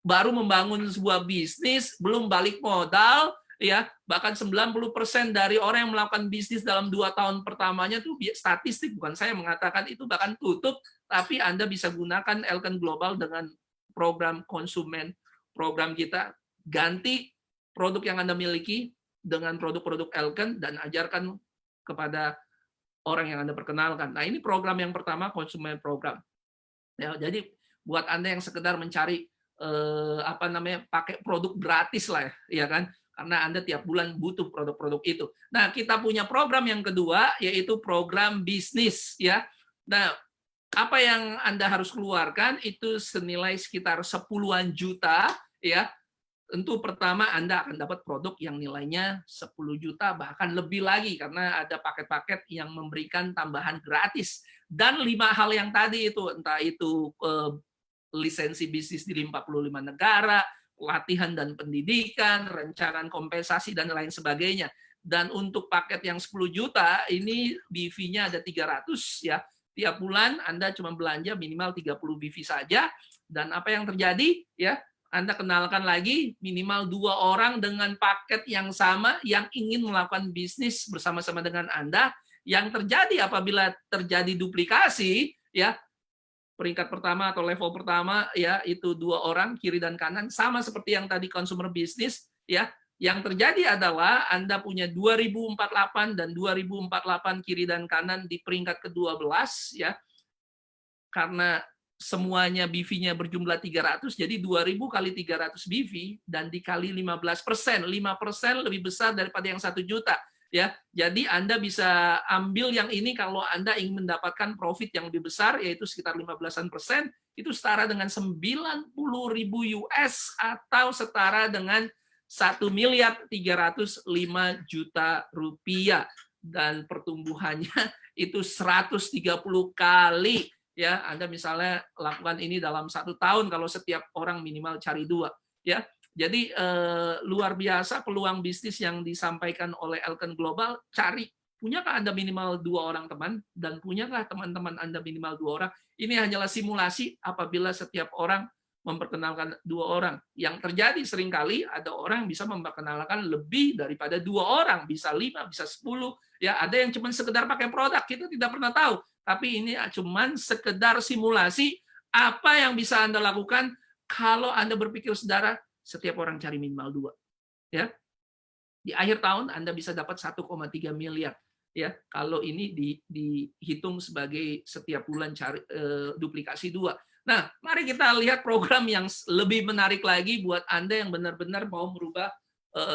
baru membangun sebuah bisnis, belum balik modal, ya, bahkan 90% dari orang yang melakukan bisnis dalam 2 tahun pertamanya tuh statistik, bukan saya mengatakan, itu bahkan tutup. Tapi Anda bisa gunakan Elken Global dengan program konsumen, program kita, ganti produk yang Anda miliki dengan produk-produk Elken dan ajarkan kepada orang yang Anda perkenalkan. Nah, ini program yang pertama, konsumen program. Ya, jadi buat Anda yang sekedar mencari pakai produk gratis lah, ya kan? Karena Anda tiap bulan butuh produk-produk itu. Nah, kita punya program yang kedua, yaitu program bisnis, ya. Nah, apa yang Anda harus keluarkan itu senilai sekitar 10-an juta, ya. Tentu pertama Anda akan dapat produk yang nilainya 10 juta, bahkan lebih lagi, karena ada paket-paket yang memberikan tambahan gratis. Dan 5 hal yang tadi itu, entah itu lisensi bisnis di 55 negara, latihan dan pendidikan, rencana kompensasi, dan lain sebagainya. Dan untuk paket yang 10 juta, ini BV-nya ada 300, ya. Tiap bulan Anda cuma belanja minimal 30 BV saja, dan apa yang terjadi, ya, Anda kenalkan lagi minimal 2 orang dengan paket yang sama yang ingin melakukan bisnis bersama-sama dengan Anda. Yang terjadi apabila terjadi duplikasi, ya, peringkat pertama atau level pertama, ya, itu 2 orang kiri dan kanan, sama seperti yang tadi consumer business, ya. Yang terjadi adalah Anda punya 2048 dan 2048 kiri dan kanan di peringkat ke-12, ya. Karena semuanya BV-nya berjumlah 300, jadi 2.000 kali 300 BV dan dikali 15%. 5% lebih besar daripada yang 1 juta. Ya, jadi Anda bisa ambil yang ini kalau Anda ingin mendapatkan profit yang lebih besar, yaitu sekitar 15%, itu setara dengan 90.000 US atau setara dengan 1.305 juta rupiah, dan pertumbuhannya itu 130 kali. Ya, Anda misalnya lakukan ini dalam 1 tahun kalau setiap orang minimal cari 2. Ya, jadi luar biasa peluang bisnis yang disampaikan oleh Elken Global. Cari, punyakah Anda minimal 2 orang teman, dan punyakah teman-teman Anda minimal 2 orang? Ini hanyalah simulasi apabila setiap orang memperkenalkan 2 orang. Yang terjadi seringkali ada orang yang bisa memperkenalkan lebih daripada 2 orang, bisa 5, bisa 10. Ya, ada yang cuma sekedar pakai produk, kita tidak pernah tahu. Tapi ini cuma sekedar simulasi apa yang bisa Anda lakukan kalau Anda berpikir, saudara, setiap orang cari minimal 2. Ya. Di akhir tahun Anda bisa dapat 1,3 miliar. Ya, kalau ini dihitung sebagai setiap bulan cari duplikasi 2. Nah, mari kita lihat program yang lebih menarik lagi buat Anda yang benar-benar mau merubah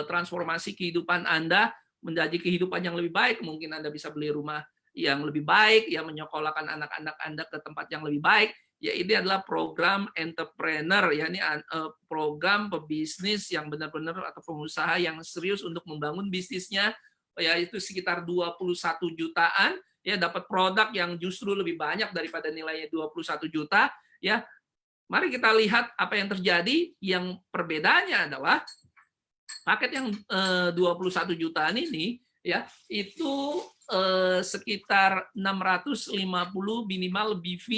transformasi kehidupan Anda menjadi kehidupan yang lebih baik. Mungkin Anda bisa beli rumah yang lebih baik, ya, menyekolahkan anak-anak Anda ke tempat yang lebih baik. Ya, ini adalah program entrepreneur, ya, ini program pebisnis yang benar-benar, atau pengusaha yang serius untuk membangun bisnisnya, ya, itu sekitar 21 jutaan, ya, dapat produk yang justru lebih banyak daripada nilainya 21 juta. Ya, mari kita lihat apa yang terjadi. Yang perbedaannya adalah paket yang 21 jutaan ini, ya, itu sekitar 650 minimal BV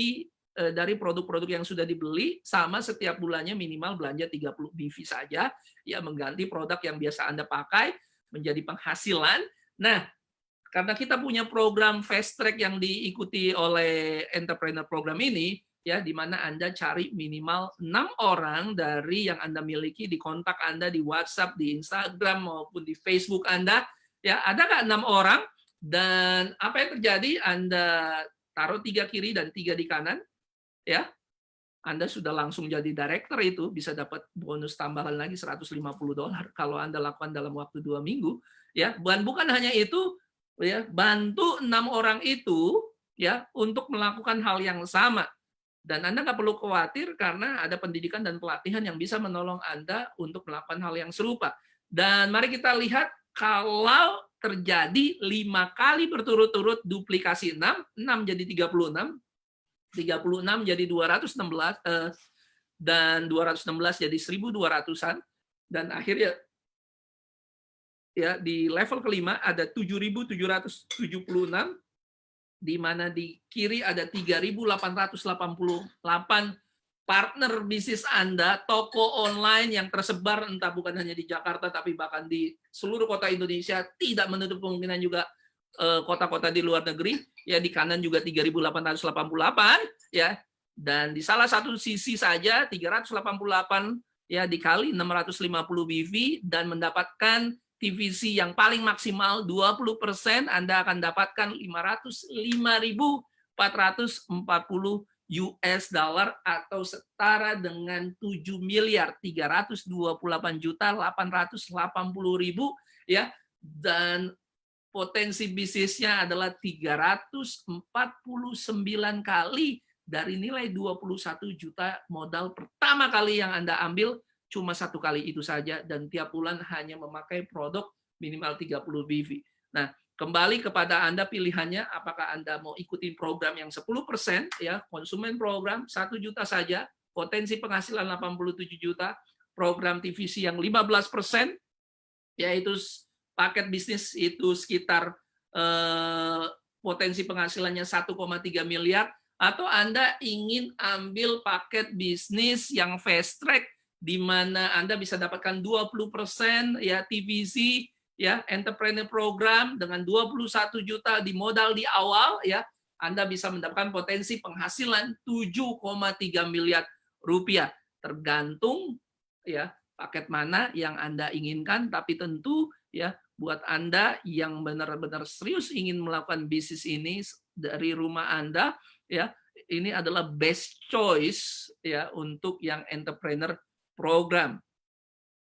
dari produk-produk yang sudah dibeli, sama setiap bulannya minimal belanja 30 BV saja, ya, mengganti produk yang biasa Anda pakai menjadi penghasilan. Nah, karena kita punya program fast track yang diikuti oleh entrepreneur program ini, ya, di mana Anda cari minimal 6 orang dari yang Anda miliki di kontak Anda di WhatsApp, di Instagram maupun di Facebook Anda, ya, ada nggak 6 orang? Dan apa yang terjadi? Anda taruh 3 kiri dan 3 di kanan, ya. Anda sudah langsung jadi director, itu bisa dapat bonus tambahan lagi $150 kalau Anda lakukan dalam waktu 2 minggu, ya. Dan bukan hanya itu, ya, bantu 6 orang itu, ya, untuk melakukan hal yang sama. Dan Anda nggak perlu khawatir karena ada pendidikan dan pelatihan yang bisa menolong Anda untuk melakukan hal yang serupa. Dan mari kita lihat kalau terjadi 5 kali berturut-turut duplikasi 6 jadi 36, 36 jadi 216, dan 216 jadi 1.200-an, dan akhirnya ya di level kelima ada 7.776, di mana di kiri ada 3.888 partner bisnis Anda, toko online yang tersebar entah bukan hanya di Jakarta tapi bahkan di seluruh kota Indonesia, tidak menutup kemungkinan juga kota-kota di luar negeri, ya. Di kanan juga 3.888, ya, dan di salah satu sisi saja 388, ya, dikali 650 BV dan mendapatkan TVC yang paling maksimal 20%, Anda akan dapatkan 505.440 US dollar atau setara dengan 7.328.880.000, ya. Dan potensi bisnisnya adalah 349 kali dari nilai 21 juta modal pertama kali yang Anda ambil, cuma 1 kali itu saja, dan tiap bulan hanya memakai produk minimal 30 BV. Nah, kembali kepada Anda pilihannya, apakah Anda mau ikuti program yang 10%, ya, konsumen program 1 juta saja, potensi penghasilan 87 juta, program TVC yang 15%, yaitu paket bisnis itu sekitar potensi penghasilannya 1,3 miliar, atau Anda ingin ambil paket bisnis yang fast track di mana Anda bisa dapatkan 20% ya TVC, ya, entrepreneur program dengan 21 juta di modal di awal, ya. Anda bisa mendapatkan potensi penghasilan 7,3 miliar rupiah, tergantung, ya, paket mana yang Anda inginkan, tapi tentu, ya, buat Anda yang benar-benar serius ingin melakukan bisnis ini dari rumah Anda, ya, ini adalah best choice, ya, untuk yang entrepreneur program.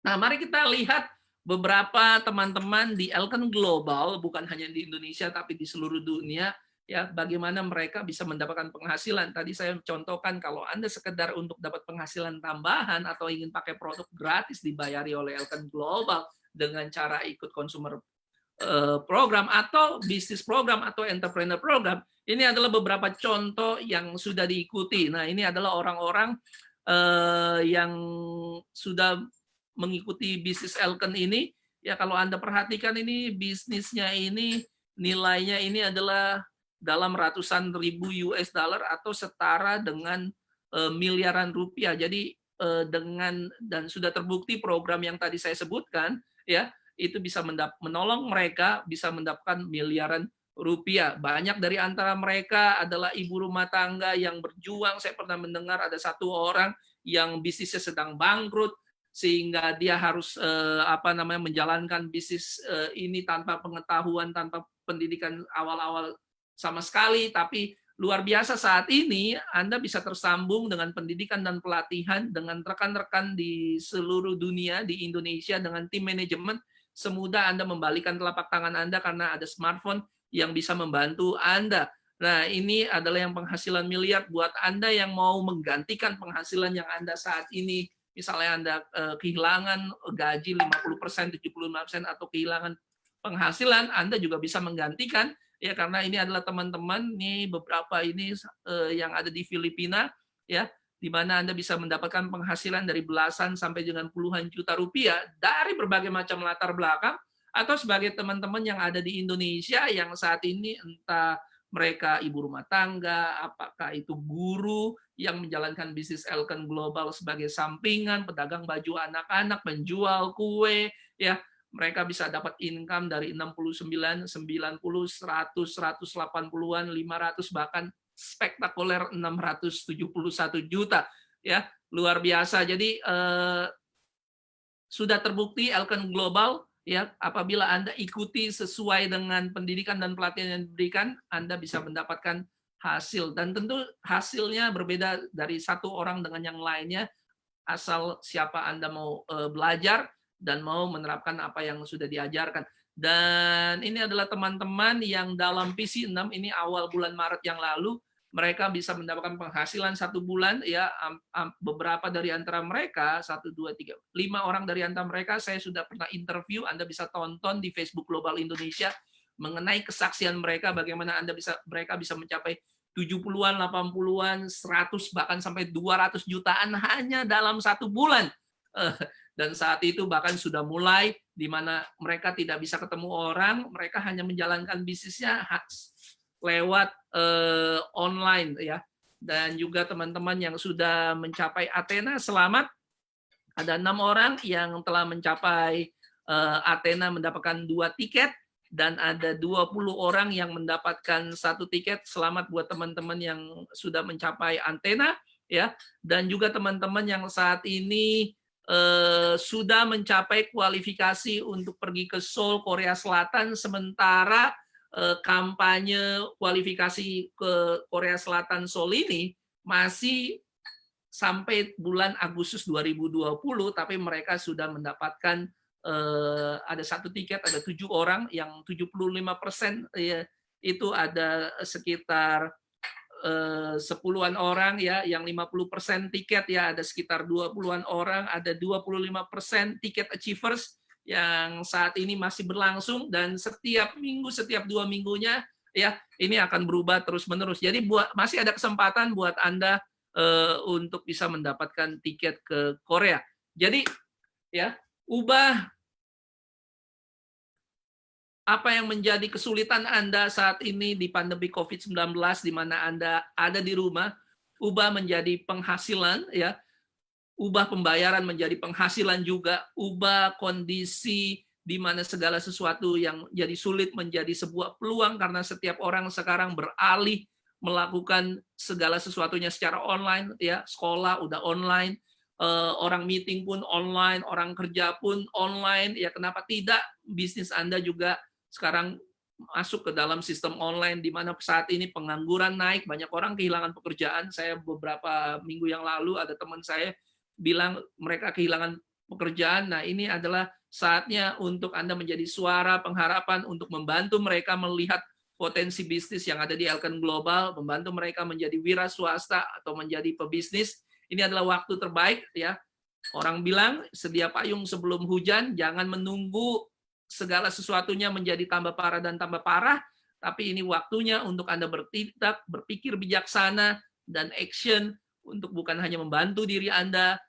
Nah, mari kita lihat beberapa teman-teman di Elkan Global, bukan hanya di Indonesia tapi di seluruh dunia, ya, bagaimana mereka bisa mendapatkan penghasilan. Tadi saya contohkan kalau Anda sekedar untuk dapat penghasilan tambahan atau ingin pakai produk gratis dibayari oleh Elkan Global dengan cara ikut consumer program atau bisnis program atau entrepreneur program, ini adalah beberapa contoh yang sudah diikuti. Nah, ini adalah orang-orang yang sudah mengikuti bisnis Elkan ini, ya. Kalau Anda perhatikan ini bisnisnya ini nilainya ini adalah dalam ratusan ribu US dollar atau setara dengan miliaran rupiah. Jadi dengan dan sudah terbukti program yang tadi saya sebutkan, ya, itu bisa menolong mereka bisa mendapatkan miliaran rupiah. Banyak dari antara mereka adalah ibu rumah tangga yang berjuang. Saya pernah mendengar ada satu orang yang bisnisnya sedang bangkrut sehingga dia harus menjalankan bisnis ini tanpa pengetahuan, tanpa pendidikan awal-awal sama sekali. Tapi luar biasa saat ini Anda bisa tersambung dengan pendidikan dan pelatihan dengan rekan-rekan di seluruh dunia, di Indonesia, dengan tim manajemen. Semudah Anda membalikan telapak tangan Anda karena ada smartphone yang bisa membantu Anda. Nah, ini adalah yang penghasilan miliar buat Anda yang mau menggantikan penghasilan yang Anda saat ini. Misalnya Anda kehilangan gaji 50%, 75%, atau kehilangan penghasilan, Anda juga bisa menggantikan, ya, karena ini adalah teman-teman nih beberapa ini yang ada di Filipina, ya, di mana Anda bisa mendapatkan penghasilan dari belasan sampai dengan puluhan juta rupiah dari berbagai macam latar belakang, atau sebagai teman-teman yang ada di Indonesia yang saat ini entah mereka ibu rumah tangga, apakah itu guru yang menjalankan bisnis Elkan Global sebagai sampingan, pedagang baju anak-anak, penjual kue, ya, mereka bisa dapat income dari 69, 90, 100, 180-an, 500, bahkan spektakuler 671 juta. Ya, luar biasa. Jadi sudah terbukti Elken Global, ya, apabila Anda ikuti sesuai dengan pendidikan dan pelatihan yang diberikan, Anda bisa mendapatkan hasil. Dan tentu hasilnya berbeda dari satu orang dengan yang lainnya, asal siapa Anda mau belajar dan mau menerapkan apa yang sudah diajarkan. Dan ini adalah teman-teman yang dalam PC6, ini awal bulan Maret yang lalu, mereka bisa mendapatkan penghasilan 1 bulan, ya, beberapa dari antara mereka, 1, 2, 3, 5 orang dari antara mereka saya sudah pernah interview. Anda bisa tonton di Facebook Global Indonesia mengenai kesaksian mereka, bagaimana mereka bisa mencapai 70-an, 80-an, 100, bahkan sampai 200 jutaan hanya dalam 1 bulan. Dan saat itu bahkan sudah mulai di mana mereka tidak bisa ketemu orang, mereka hanya menjalankan bisnisnya lewat online, ya. Dan juga teman-teman yang sudah mencapai Athena, selamat. Ada 6 orang yang telah mencapai Athena, mendapatkan 2 tiket, dan ada 20 orang yang mendapatkan 1 tiket. Selamat buat teman-teman yang sudah mencapai Athena, ya. Dan juga teman-teman yang saat ini sudah mencapai kualifikasi untuk pergi ke Seoul, Korea Selatan, sementara kampanye kualifikasi ke Korea Selatan Seoul ini masih sampai bulan Agustus 2020, tapi mereka sudah mendapatkan ada 1 tiket, ada 7 orang yang 75%, ya, itu ada sekitar 10-an orang, ya, yang 50% tiket, ya, ada sekitar 20-an orang, ada 25% tiket achievers yang saat ini masih berlangsung, dan setiap minggu, setiap 2 minggunya, ya, ini akan berubah terus-menerus. Jadi masih ada kesempatan buat Anda untuk bisa mendapatkan tiket ke Korea. Jadi, ya, ubah apa yang menjadi kesulitan Anda saat ini di pandemi COVID-19, di mana Anda ada di rumah, ubah menjadi penghasilan, ya. Ubah pembayaran menjadi penghasilan juga, ubah kondisi di mana segala sesuatu yang jadi sulit menjadi sebuah peluang, karena setiap orang sekarang beralih melakukan segala sesuatunya secara online, ya. Sekolah udah online, orang meeting pun online, orang kerja pun online, ya, kenapa tidak bisnis Anda juga sekarang masuk ke dalam sistem online, di mana saat ini pengangguran naik, banyak orang kehilangan pekerjaan. Saya beberapa minggu yang lalu ada teman saya bilang mereka kehilangan pekerjaan. Nah, ini adalah saatnya untuk Anda menjadi suara pengharapan untuk membantu mereka melihat potensi bisnis yang ada di Elken Global, membantu mereka menjadi wira swasta atau menjadi pebisnis. Ini adalah waktu terbaik, ya. Orang bilang sedia payung sebelum hujan, jangan menunggu segala sesuatunya menjadi tambah parah dan tambah parah, tapi ini waktunya untuk Anda bertindak, berpikir bijaksana, dan action untuk bukan hanya membantu diri Anda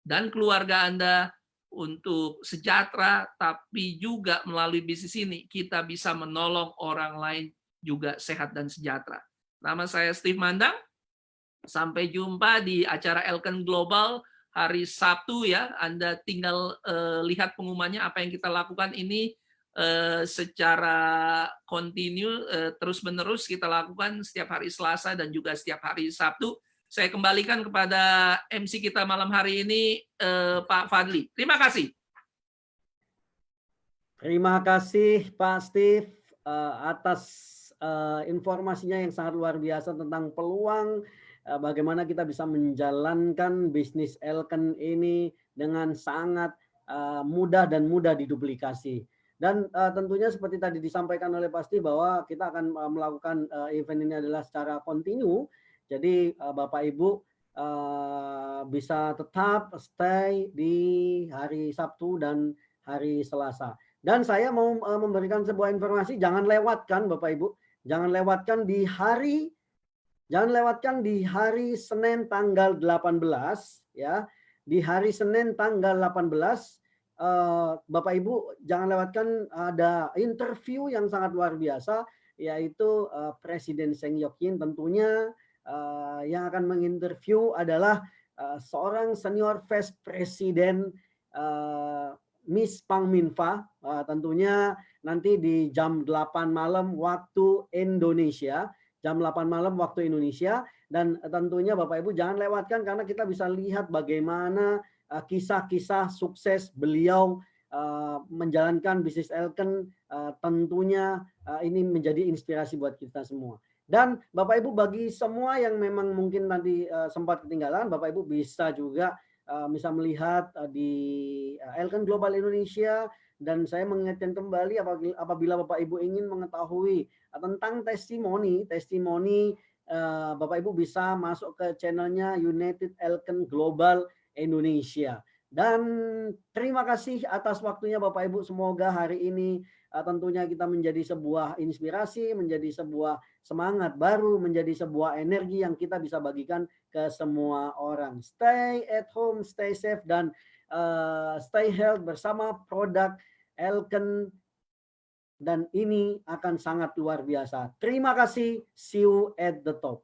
dan keluarga Anda untuk sejahtera, tapi juga melalui bisnis ini kita bisa menolong orang lain juga sehat dan sejahtera. Nama saya Steve Mandang. Sampai jumpa di acara Elken Global hari Sabtu, ya. Anda tinggal lihat pengumumannya apa yang kita lakukan ini secara kontinu, terus-menerus kita lakukan setiap hari Selasa dan juga setiap hari Sabtu. Saya kembalikan kepada MC kita malam hari ini, Pak Fadli. Terima kasih. Terima kasih Pak Steve atas informasinya yang sangat luar biasa tentang peluang bagaimana kita bisa menjalankan bisnis Elken ini dengan sangat mudah dan mudah diduplikasi. Dan tentunya seperti tadi disampaikan oleh Pak Steve bahwa kita akan melakukan event ini adalah secara kontinu. Jadi Bapak Ibu bisa tetap stay di hari Sabtu dan hari Selasa. Dan saya mau memberikan sebuah informasi, jangan lewatkan Bapak Ibu, jangan lewatkan di hari Senin tanggal 18, ya. Di hari Senin tanggal 18 Bapak Ibu jangan lewatkan, ada interview yang sangat luar biasa, yaitu Presiden Seng Yok-in. Tentunya yang akan menginterview adalah seorang senior vice president Miss Pangminfa, tentunya nanti di jam 8 malam waktu Indonesia, jam 8 malam waktu Indonesia, dan tentunya Bapak Ibu jangan lewatkan karena kita bisa lihat bagaimana kisah-kisah sukses beliau menjalankan bisnis Elken. Tentunya ini menjadi inspirasi buat kita semua. Dan Bapak Ibu bagi semua yang memang mungkin nanti sempat ketinggalan, Bapak Ibu bisa juga bisa melihat di Elken Global Indonesia. Dan saya mengingatkan kembali apabila Bapak Ibu ingin mengetahui tentang testimoni Bapak Ibu bisa masuk ke channelnya United Elken Global Indonesia. Dan terima kasih atas waktunya Bapak Ibu. Semoga hari ini tentunya kita menjadi sebuah inspirasi, menjadi sebuah semangat baru, menjadi sebuah energi yang kita bisa bagikan ke semua orang. Stay at home, stay safe, dan stay health bersama produk Elken. Dan ini akan sangat luar biasa. Terima kasih. See you at the top.